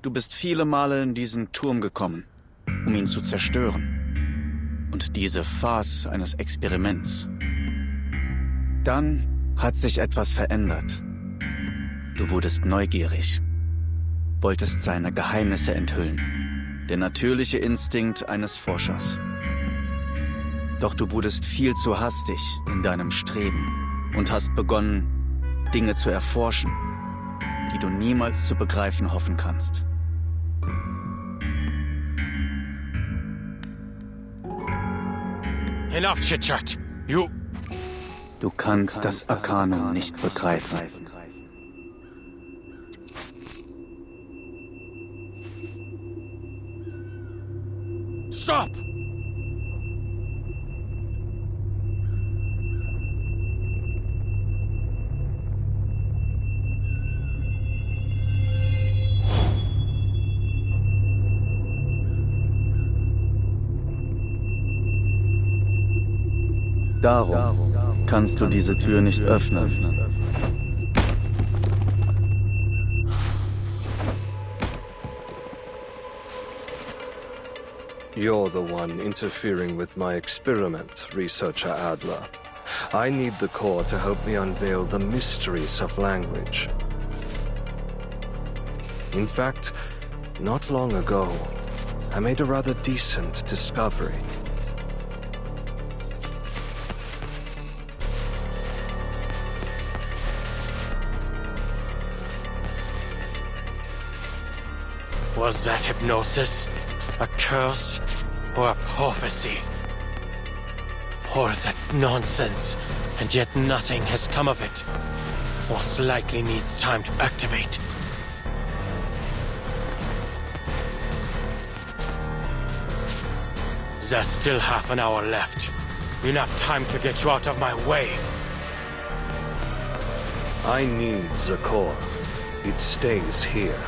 R: Du bist viele Male in diesen Turm gekommen, um ihn zu zerstören. Und diese Farce eines Experiments. Dann hat sich etwas verändert. Du wurdest neugierig. Wolltest seine Geheimnisse enthüllen. Der natürliche Instinkt eines Forschers. Doch du wurdest viel zu hastig in deinem Streben und hast begonnen, Dinge zu erforschen, die du niemals zu begreifen hoffen kannst.
A: Enough chit-chat.
R: Du kannst das Arkanum nicht begreifen.
A: Stop!
R: Darum kannst du diese Tür nicht öffnen.
T: You're the one interfering with my experiment, Researcher Adler. I need the core to help me unveil the mysteries of language. In fact, not long ago, I made a rather decent discovery.
A: Was that hypnosis? A curse? Or a prophecy? Or is that nonsense, and yet nothing has come of it? Most likely needs time to activate. There's still half an hour left. Enough time to get you out of my way.
T: I need the core. It stays here.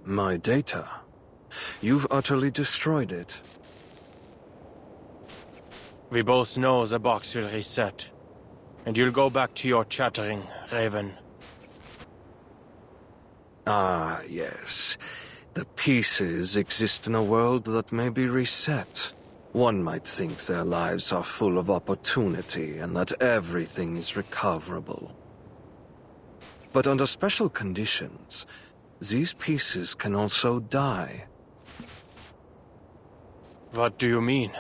T: My data. You've utterly destroyed it.
A: We both know the box will reset. And you'll go back to your chattering, Raven.
T: Ah, yes. The pieces exist in a world that may be reset. One might think their lives are full of opportunity and that everything is recoverable. But under special conditions, these pieces can also die.
A: What do you mean?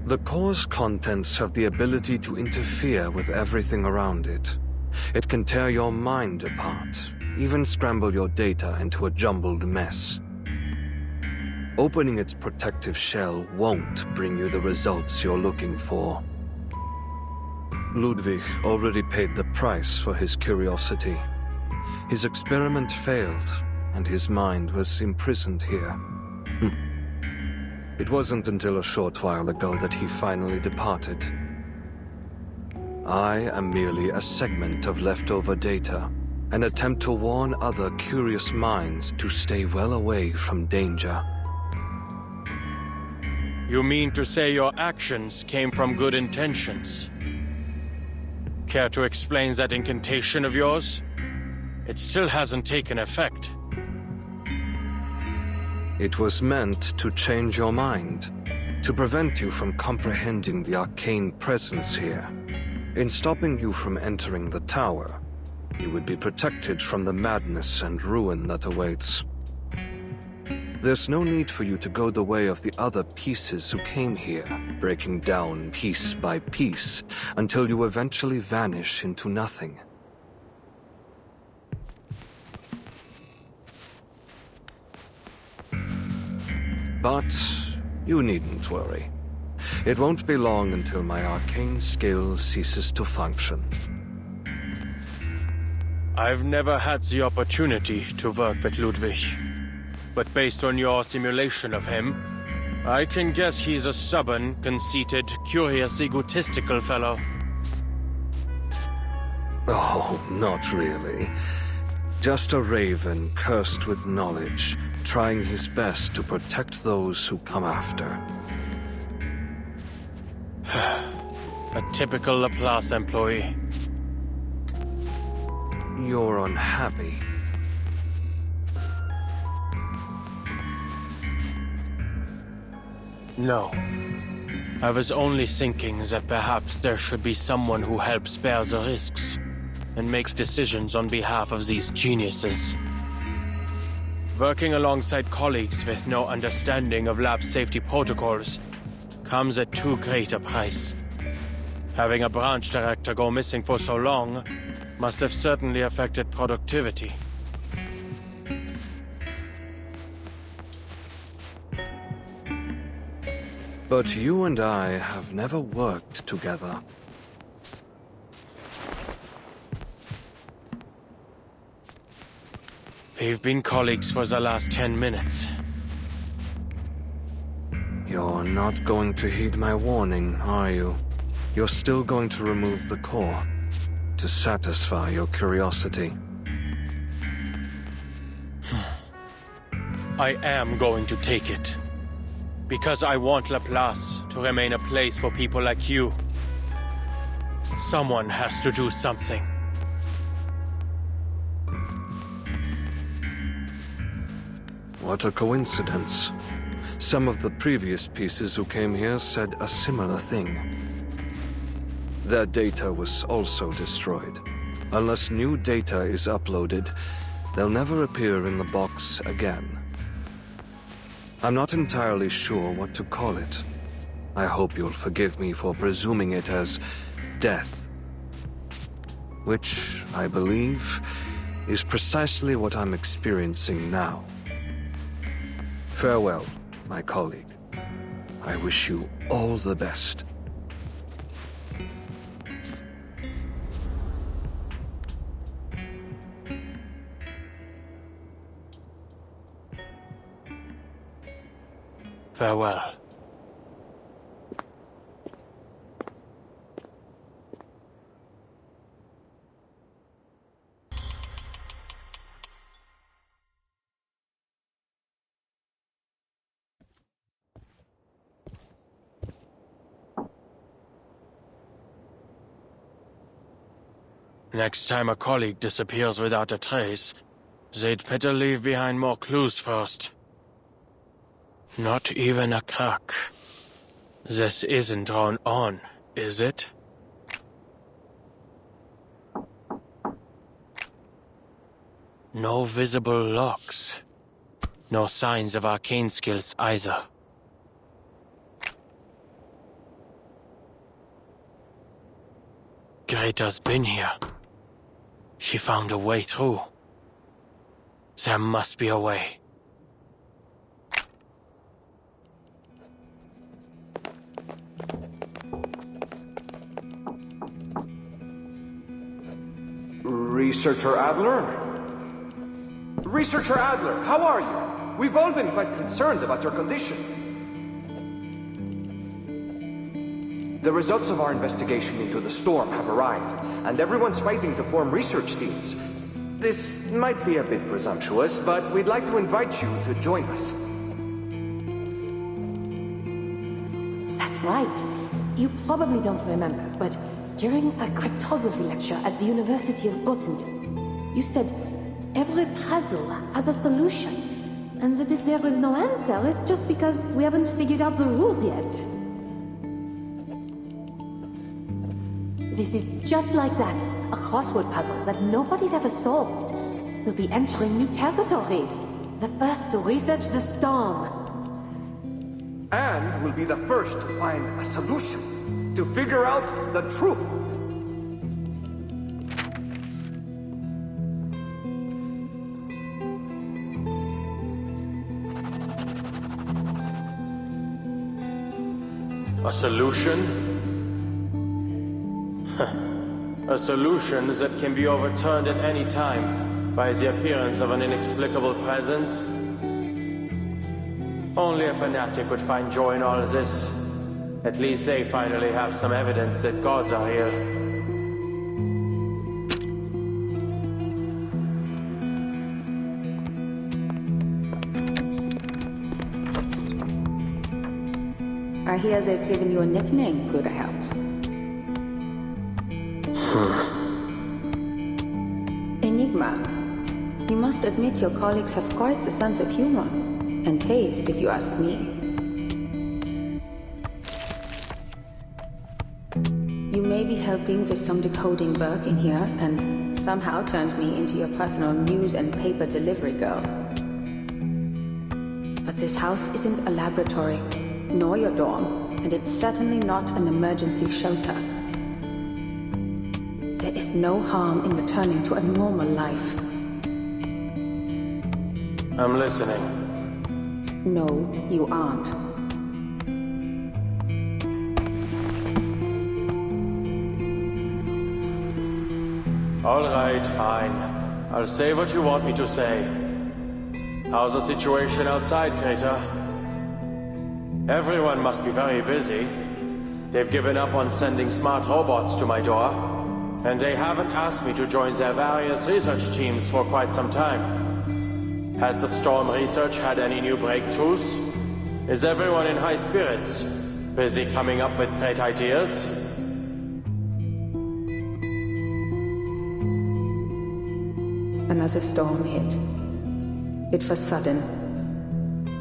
T: The core's contents have the ability to interfere with everything around it. It can tear your mind apart, even scramble your data into a jumbled mess. Opening its protective shell won't bring you the results you're looking for. Ludwig already paid the price for his curiosity. His experiment failed, and his mind was imprisoned here. It wasn't until a short while ago that he finally departed. I am merely a segment of leftover data, an attempt to warn other curious minds to stay well away from danger.
A: You mean to say your actions came from good intentions? Care to explain that incantation of yours? It still hasn't taken effect.
T: It was meant to change your mind, to prevent you from comprehending the arcane presence here. In stopping you from entering the tower,
U: you would be protected from the madness and ruin that awaits. There's no need for you to go the way of the other pieces who came here, breaking down piece by piece, until you eventually vanish into nothing. But you needn't worry. It won't be long until my arcane skill ceases to function.
A: I've never had the opportunity to work with Ludwig. But based on your simulation of him, I can guess he's a stubborn, conceited, curious, egotistical fellow.
U: Oh, not really. Just a raven cursed with knowledge, trying his best to protect those who come after.
A: A typical Laplace employee.
U: You're unhappy.
A: No. I was only thinking that perhaps there should be someone who helps bear the risks and makes decisions on behalf of these geniuses. Working alongside colleagues with no understanding of lab safety protocols comes at too great a price. Having a branch director go missing for so long must have certainly affected productivity.
U: But you and I have never worked together.
A: We've been colleagues for the last 10 minutes.
U: You're not going to heed my warning, are you? You're still going to remove the core to satisfy your curiosity.
A: I am going to take it. Because I want Laplace to remain a place for people like you. Someone has to do something.
U: What a coincidence. Some of the previous pieces who came here said a similar thing. Their data was also destroyed. Unless new data is uploaded, they'll never appear in the box again. I'm not entirely sure what to call it. I hope you'll forgive me for presuming it as death. Which, I believe, is precisely what I'm experiencing now. Farewell, my colleague. I wish you all the best.
A: Farewell. Next time a colleague disappears without a trace, they'd better leave behind more clues first. Not even a crack. This isn't drawn on, is it? No visible locks. No signs of arcane skills either. Greta's been here. She found a way through. There must be a way.
C: Researcher Adler? Researcher Adler, how are you? We've all been quite concerned about your condition. The results of our investigation into the storm have arrived, and everyone's fighting to form research teams. This might be a bit presumptuous, but we'd like to invite you to join us.
V: That's right. You probably don't remember, but during a cryptography lecture at the University of Göttingen, you said every puzzle has a solution, and that if there is no answer, it's just because we haven't figured out the rules yet. This is just like that. A crossword puzzle that nobody's ever solved. We'll be entering new territory. The first to research the storm.
C: And we'll be the first to find a solution. To figure out the truth.
A: A solution? A solution that can be overturned at any time by the appearance of an inexplicable presence? Only a fanatic would find joy in all this. At least they finally have some evidence that gods are here.
D: I hear they've given you a nickname, Bruderherz. Enigma. You must admit your colleagues have quite the sense of humor. And taste, if you ask me. You may be helping with some decoding work in here, and somehow turned me into your personal news and paper delivery girl. But this house isn't a laboratory, nor your dorm, and it's certainly not an emergency shelter. There is no harm in returning to a normal life.
A: I'm listening.
D: No, you aren't.
A: All right, fine. I'll say what you want me to say. How's the situation outside, Greta? Everyone must be very busy. They've given up on sending smart robots to my door, and they haven't asked me to join their various research teams for quite some time. Has the Storm research had any new breakthroughs? Is everyone in high spirits? Busy coming up with great ideas?
D: Another storm hit. It was sudden.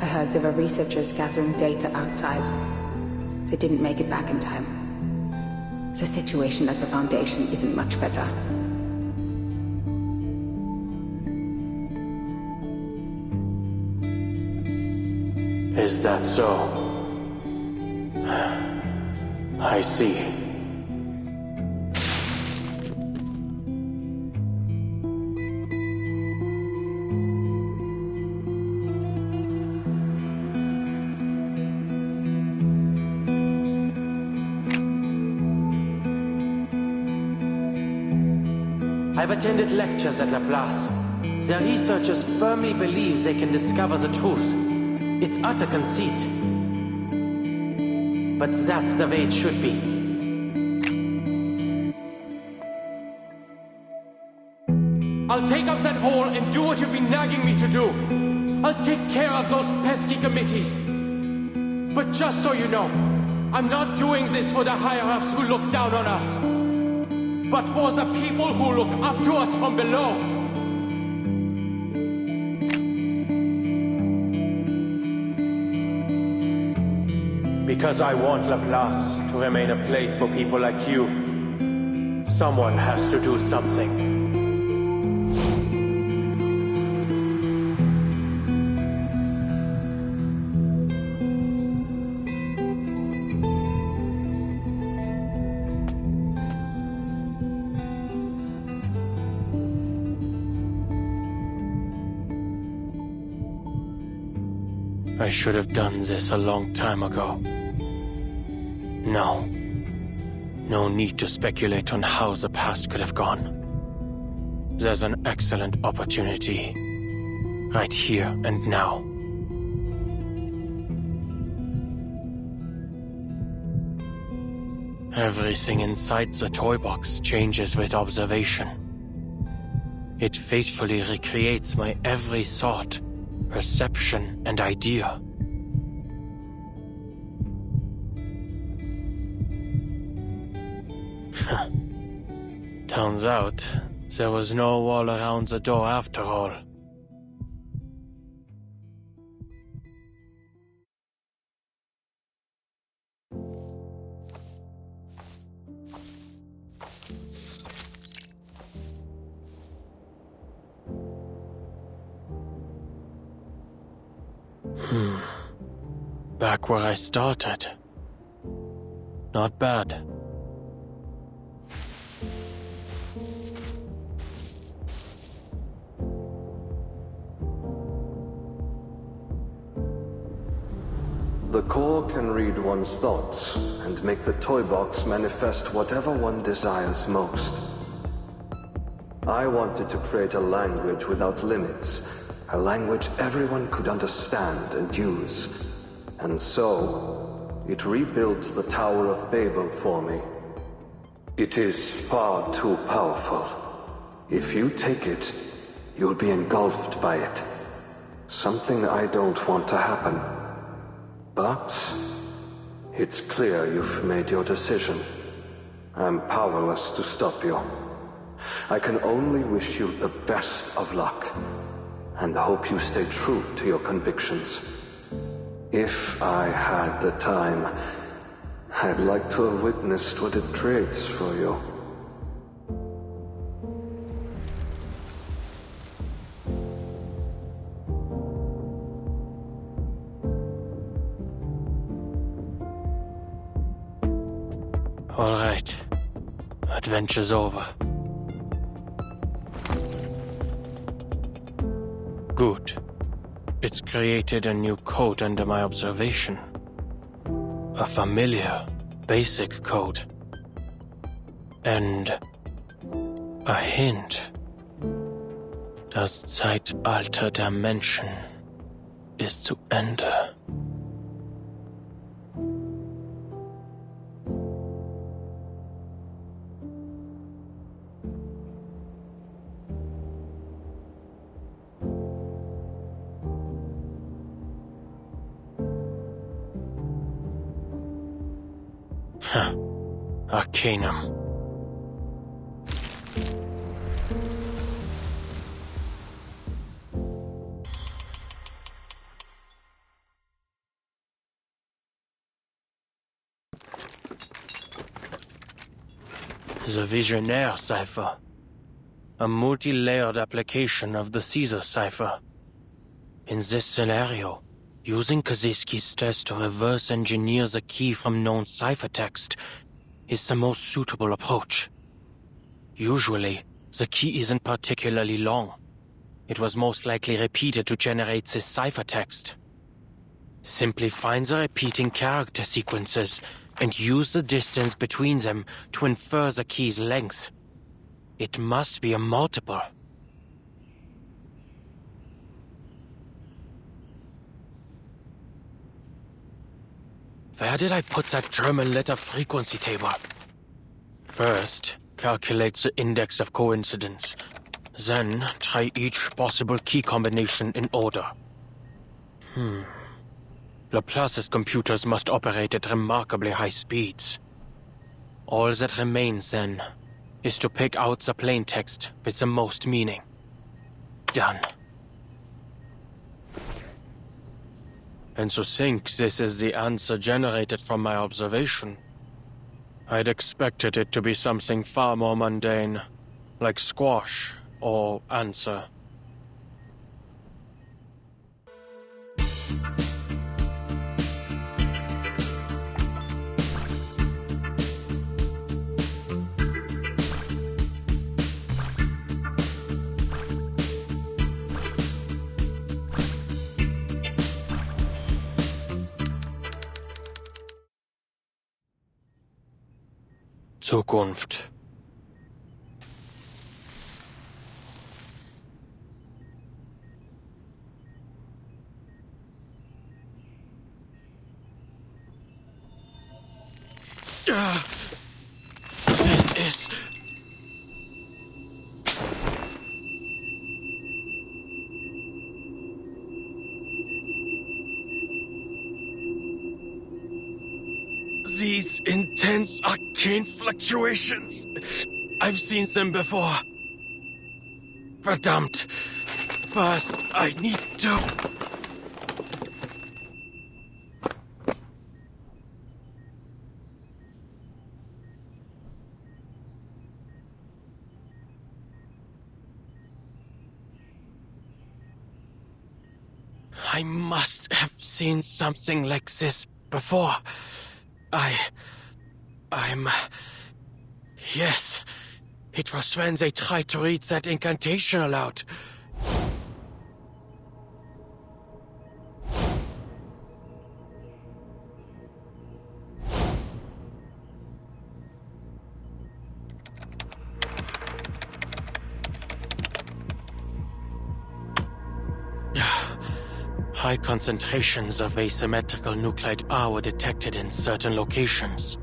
D: I heard there were researchers gathering data outside. They didn't make it back in time. The situation as a Foundation isn't much better.
A: Is that so? I see. I've attended lectures at Laplace. Their researchers firmly believe they can discover the truth. It's utter conceit. But that's the way it should be. I'll take up that hole and do what you've been nagging me to do. I'll take care of those pesky committees. But just so you know, I'm not doing this for the higher-ups who look down on us, but for the people who look up to us from below. Because I want Laplace to remain a place for people like you. Someone has to do something. I should have done this a long time ago. No. No need to speculate on how the past could have gone. There's an excellent opportunity. Right here and now. Everything inside the toy box changes with observation. It faithfully recreates my every thought, perception, and idea. Turns out, there was no wall around the door after all. Back where I started. Not bad.
U: The core can read one's thoughts and make the toy box manifest whatever one desires most. I wanted to create a language without limits, a language everyone could understand and use. And so, it rebuilt the Tower of Babel for me. It is far too powerful. If you take it, you'll be engulfed by it. Something I don't want to happen. But it's clear you've made your decision. I'm powerless to stop you. I can only wish you the best of luck, and hope you stay true to your convictions. If I had the time, I'd like to have witnessed what it creates for you.
A: All right. Adventure's over. Good. It's created a new code under my observation. A familiar, basic code. And a hint. Das Zeitalter der Menschen ist zu Ende. Arcanum. The Visionaire cipher. A multi-layered application of the Caesar cipher. In this scenario, using Kaczynski's test to reverse engineer the key from known ciphertext is the most suitable approach. Usually, the key isn't particularly long. It was most likely repeated to generate this ciphertext. Simply find the repeating character sequences and use the distance between them to infer the key's length. It must be a multiple. Where did I put that German letter frequency table? First, calculate the index of coincidence. Then, try each possible key combination in order. Laplace's computers must operate at remarkably high speeds. All that remains, then, is to pick out the plaintext with the most meaning. Done. And to think this is the answer generated from my observation. I'd expected it to be something far more mundane, like squash or answer. Zukunft. This is... These intense arcane fluctuations. I've seen them before. Verdammt. First, I need to... I must have seen something like this before. Yes. It was when they tried to read that incantation aloud. High concentrations of asymmetrical nuclide R were detected in certain locations.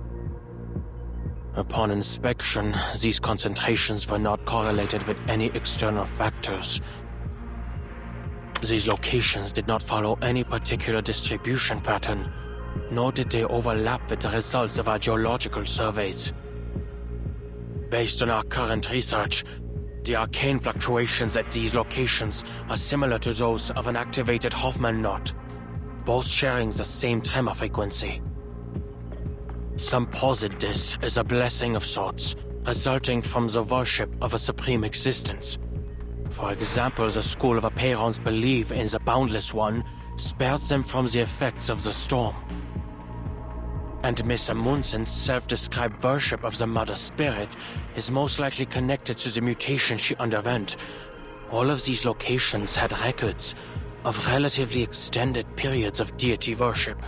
A: Upon inspection, these concentrations were not correlated with any external factors. These locations did not follow any particular distribution pattern, nor did they overlap with the results of our geological surveys. Based on our current research, the arcane fluctuations at these locations are similar to those of an activated Hoffman knot, both sharing the same tremor frequency. Some posit this as a blessing of sorts, resulting from the worship of a supreme existence. For example, the School of Aperons believe in the Boundless One spared them from the effects of the storm. And Miss Amundsen's self-described worship of the Mother Spirit is most likely connected to the mutation she underwent. All of these locations had records of relatively extended periods of deity worship.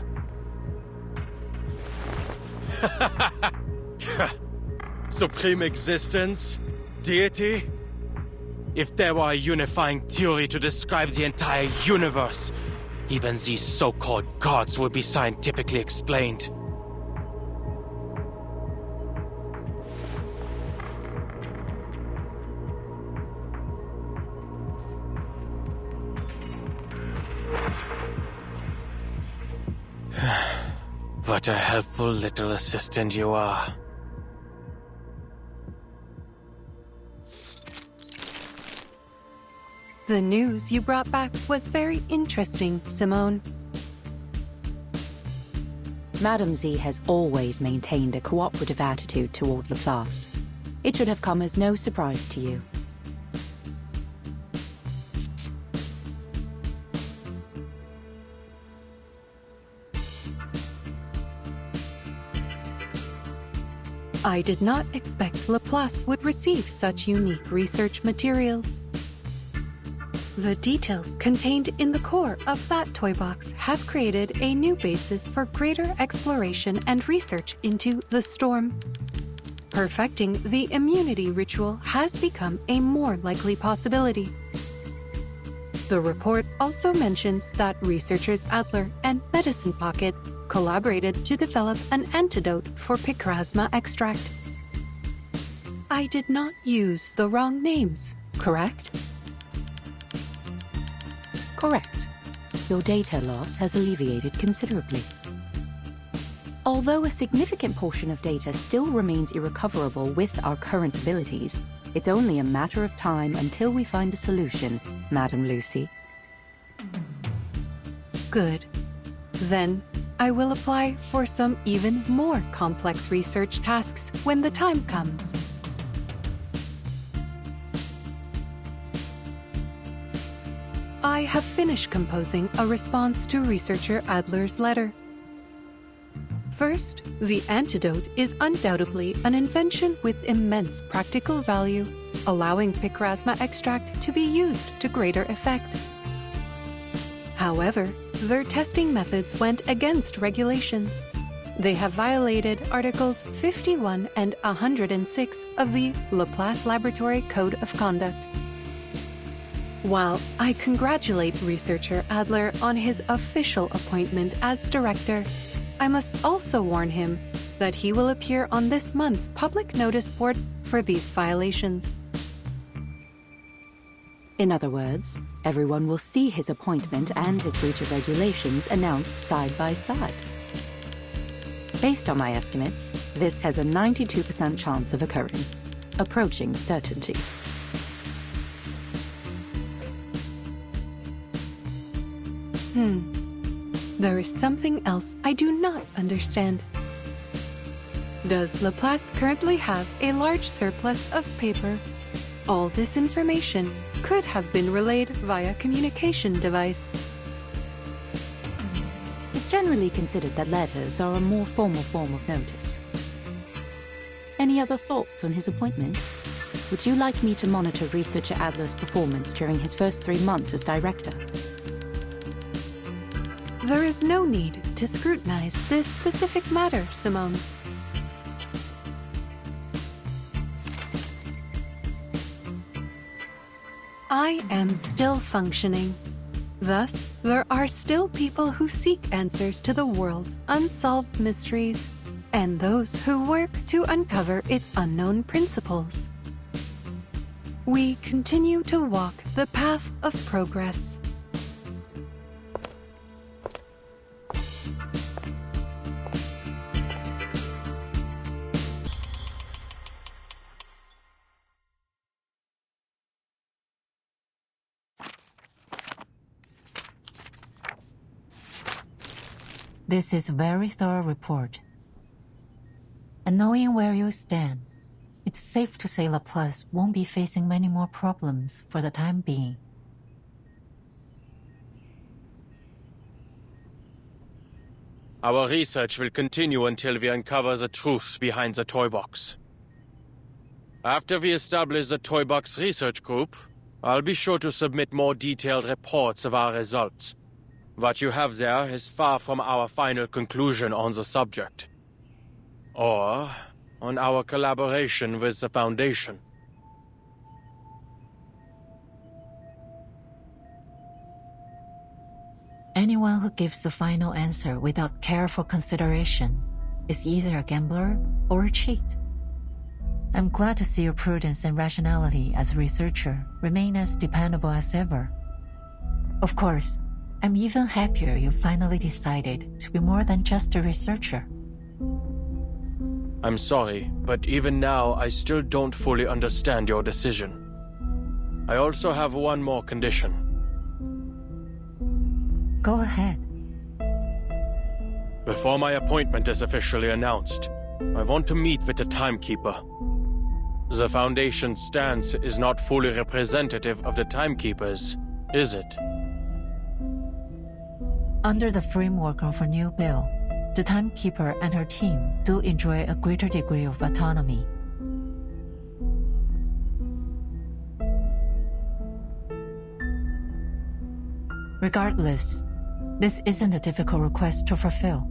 A: Supreme existence? Deity? If there were a unifying theory to describe the entire universe, even these so-called gods would be scientifically explained. What a helpful little assistant you are.
F: The news you brought back was very interesting, Simone.
G: Madame Z has always maintained a cooperative attitude toward Laplace. It should have come as no surprise to you.
F: I did not expect Laplace would receive such unique research materials. The details contained in the core of that toy box have created a new basis for greater exploration and research into the storm. Perfecting the immunity ritual has become a more likely possibility. The report also mentions that researchers Adler and Medicine Pocket collaborated to develop an antidote for Picrasma extract. I did not use the wrong names, correct?
G: Correct. Your data loss has alleviated considerably. Although a significant portion of data still remains irrecoverable with our current abilities, it's only a matter of time until we find a solution, Madame Lucy.
F: Good. Then, I will apply for some even more complex research tasks when the time comes. I have finished composing a response to researcher Adler's letter. First, the antidote is undoubtedly an invention with immense practical value, allowing Picrasma extract to be used to greater effect. However, their testing methods went against regulations. They have violated Articles 51 and 106 of the Laplace Laboratory Code of Conduct. While I congratulate researcher Adler on his official appointment as director, I must also warn him that he will appear on this month's public notice board for these violations.
G: In other words, everyone will see his appointment and his breach of regulations announced side by side. Based on my estimates, this has a 92% chance of occurring, approaching certainty.
F: There is something else I do not understand. Does Laplace currently have a large surplus of paper? All this information could have been relayed via communication device.
G: It's generally considered that letters are a more formal form of notice. Any other thoughts on his appointment? Would you like me to monitor researcher Adler's performance during his first 3 months as director?
F: There is no need to scrutinize this specific matter, Simone. I am still functioning. Thus, there are still people who seek answers to the world's unsolved mysteries, and those who work to uncover its unknown principles. We continue to walk the path of progress.
L: This is a very thorough report. And knowing where you stand, it's safe to say Laplace won't be facing many more problems for the time being.
A: Our research will continue until we uncover the truth behind the toy box. After we establish the toy box research group, I'll be sure to submit more detailed reports of our results. What you have there is far from our final conclusion on the subject, or on our collaboration with the Foundation.
L: Anyone who gives the final answer without careful consideration is either a gambler or a cheat. I'm glad to see your prudence and rationality as a researcher remain as dependable as ever. Of course, I'm even happier you finally decided to be more than just a researcher.
A: I'm sorry, but even now I still don't fully understand your decision. I also have one more condition.
L: Go ahead.
A: Before my appointment is officially announced, I want to meet with the Timekeeper. The Foundation's stance is not fully representative of the Timekeepers, is it?
L: Under the framework of a new bill, the Timekeeper and her team do enjoy a greater degree of autonomy. Regardless, this isn't a difficult request to fulfill.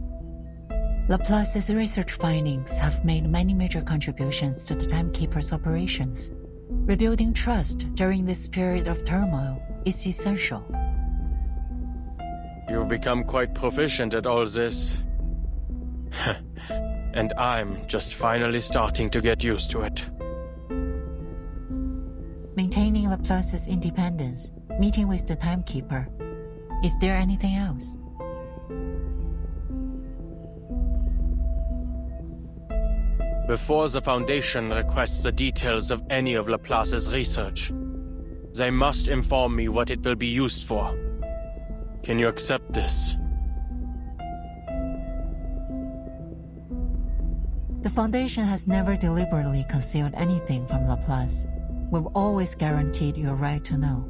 L: Laplace's research findings have made many major contributions to the Timekeeper's operations. Rebuilding trust during this period of turmoil is essential.
A: You've become quite proficient at all this. And I'm just finally starting to get used to it.
L: Maintaining Laplace's independence, meeting with the Timekeeper. Is there anything else?
A: Before the Foundation requests the details of any of Laplace's research, they must inform me what it will be used for. Can you accept this?
L: The Foundation has never deliberately concealed anything from Laplace. We've always guaranteed your right to know.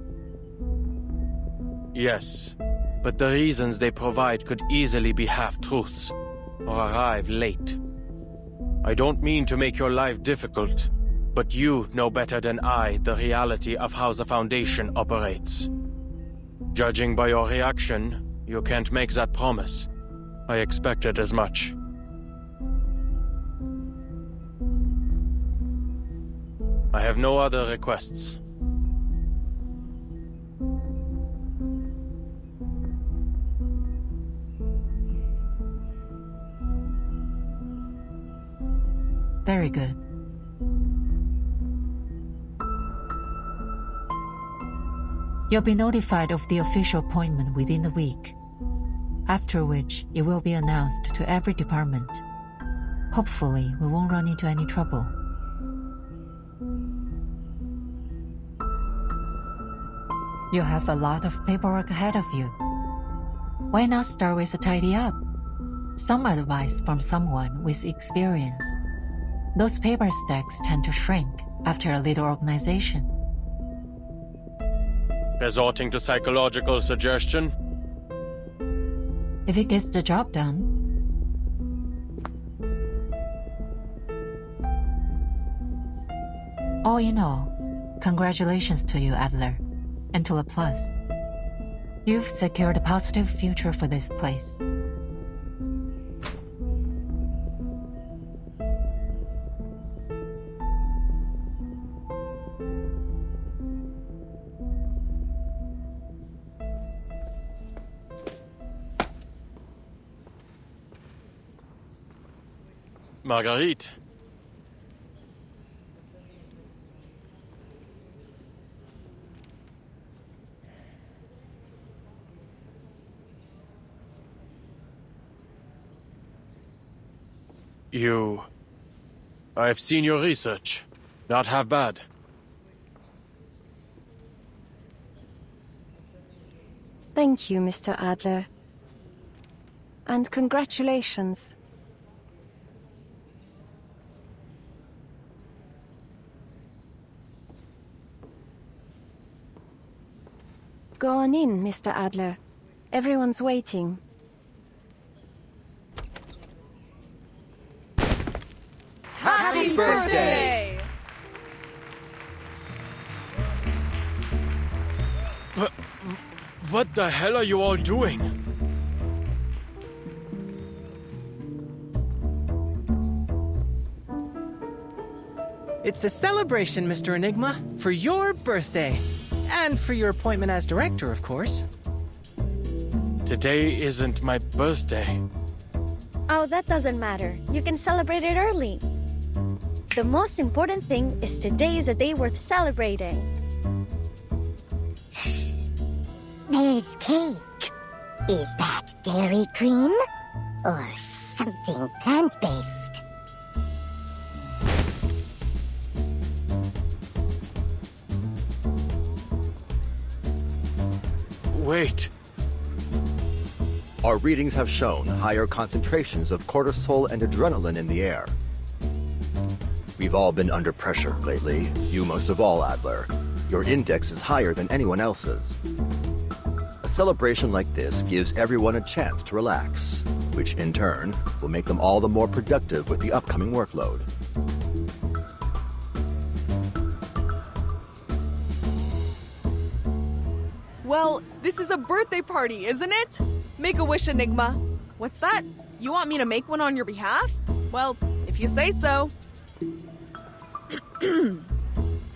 A: Yes, but the reasons they provide could easily be half-truths, or arrive late. I don't mean to make your life difficult, but you know better than I the reality of how the Foundation operates. Judging by your reaction, you can't make that promise. I expected as much. I have no other requests.
L: Very good. You'll be notified of the official appointment within a week, after which it will be announced to every department. Hopefully, we won't run into any trouble. You have a lot of paperwork ahead of you. Why not start with a tidy up? Some advice from someone with experience. Those paper stacks tend to shrink after a little organization.
A: Resorting to psychological suggestion?
L: if it gets the job done. All in all, congratulations to you, Adler, and to Laplace. You've secured a positive future for this place.
A: Marguerite. I've seen your research. Not half bad.
M: Thank you, Mr. Adler. And congratulations. Go on in, Mr. Adler. Everyone's waiting.
E: Happy birthday!
A: What the hell are you all doing?
K: It's a celebration, Mr. Enigma, for your birthday. And for your appointment as director, of course.
A: Today isn't my birthday.
B: Oh, that doesn't matter. You can celebrate it early. The most important thing is today is a day worth celebrating.
N: There's cake. Is that dairy cream? Or something plant-based?
A: Wait.
H: Our readings have shown higher concentrations of cortisol and adrenaline in the air. We've all been under pressure lately, you most of all, Adler. Your index is higher than anyone else's. A celebration like this gives everyone a chance to relax, which in turn will make them all the more productive with the upcoming workload.
E: Well, this is a birthday party, isn't it? Make a wish, Enigma. What's that? You want me to make one on your behalf? Well, if you say so.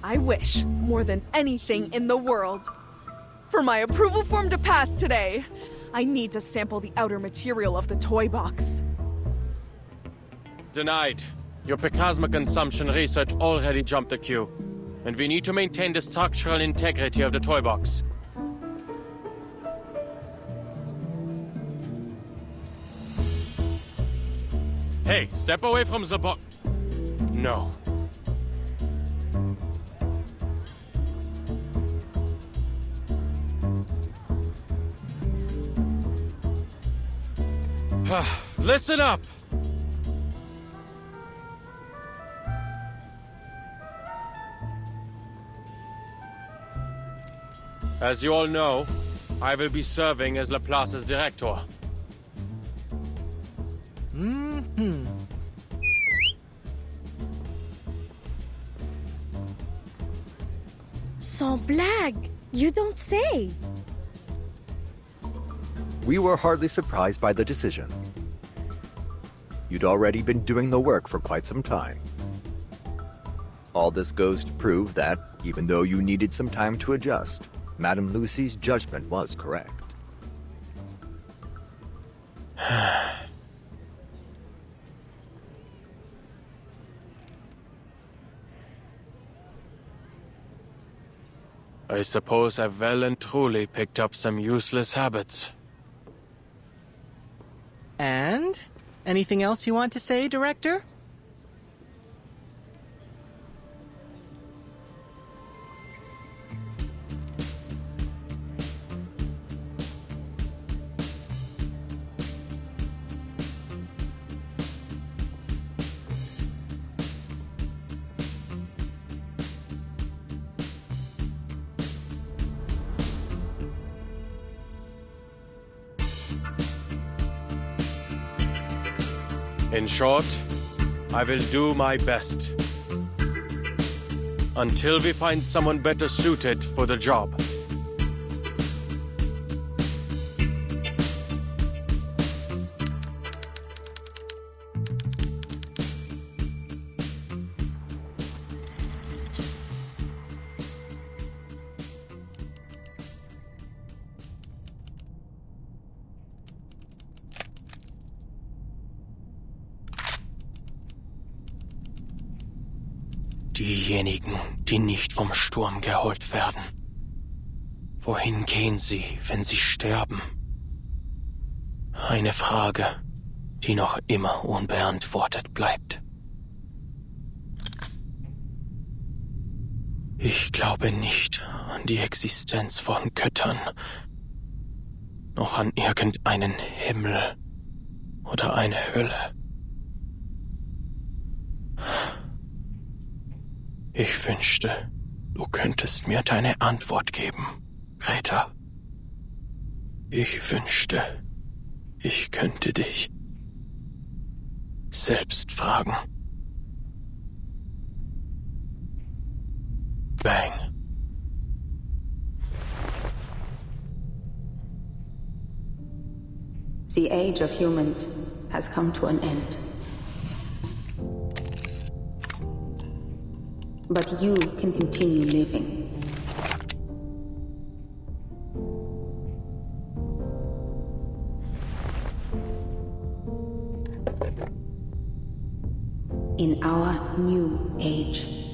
E: I wish, more than anything in the world, for my approval form to pass today. I need to sample the outer material of the toy box.
A: Denied. Your plasma consumption research already jumped the queue. And we need to maintain the structural integrity of the toy box. Hey, step away from the box. No. Listen up! As you all know, I will be serving as Laplace's director.
B: Sans blague! You don't say!
H: We were hardly surprised by the decision. You'd already been doing the work for quite some time. All this goes to prove that, even though you needed some time to adjust, Madame Lucy's judgment was correct.
A: I suppose I've well and truly picked up some useless habits.
K: And? Anything else you want to say, Director?
A: In short, I will do my best. Until we find someone better suited for the job. Diejenigen, die nicht vom Sturm geholt werden. Wohin gehen sie, wenn sie sterben? Eine Frage, die noch immer unbeantwortet bleibt. Ich glaube nicht an die Existenz von Göttern, noch an irgendeinen Himmel oder eine Hölle. Ich wünschte, du könntest mir deine Antwort geben, Greta. Ich wünschte, ich könnte dich selbst fragen. Bang.
D: The age of humans has come to an end. But you can continue living. In our new age.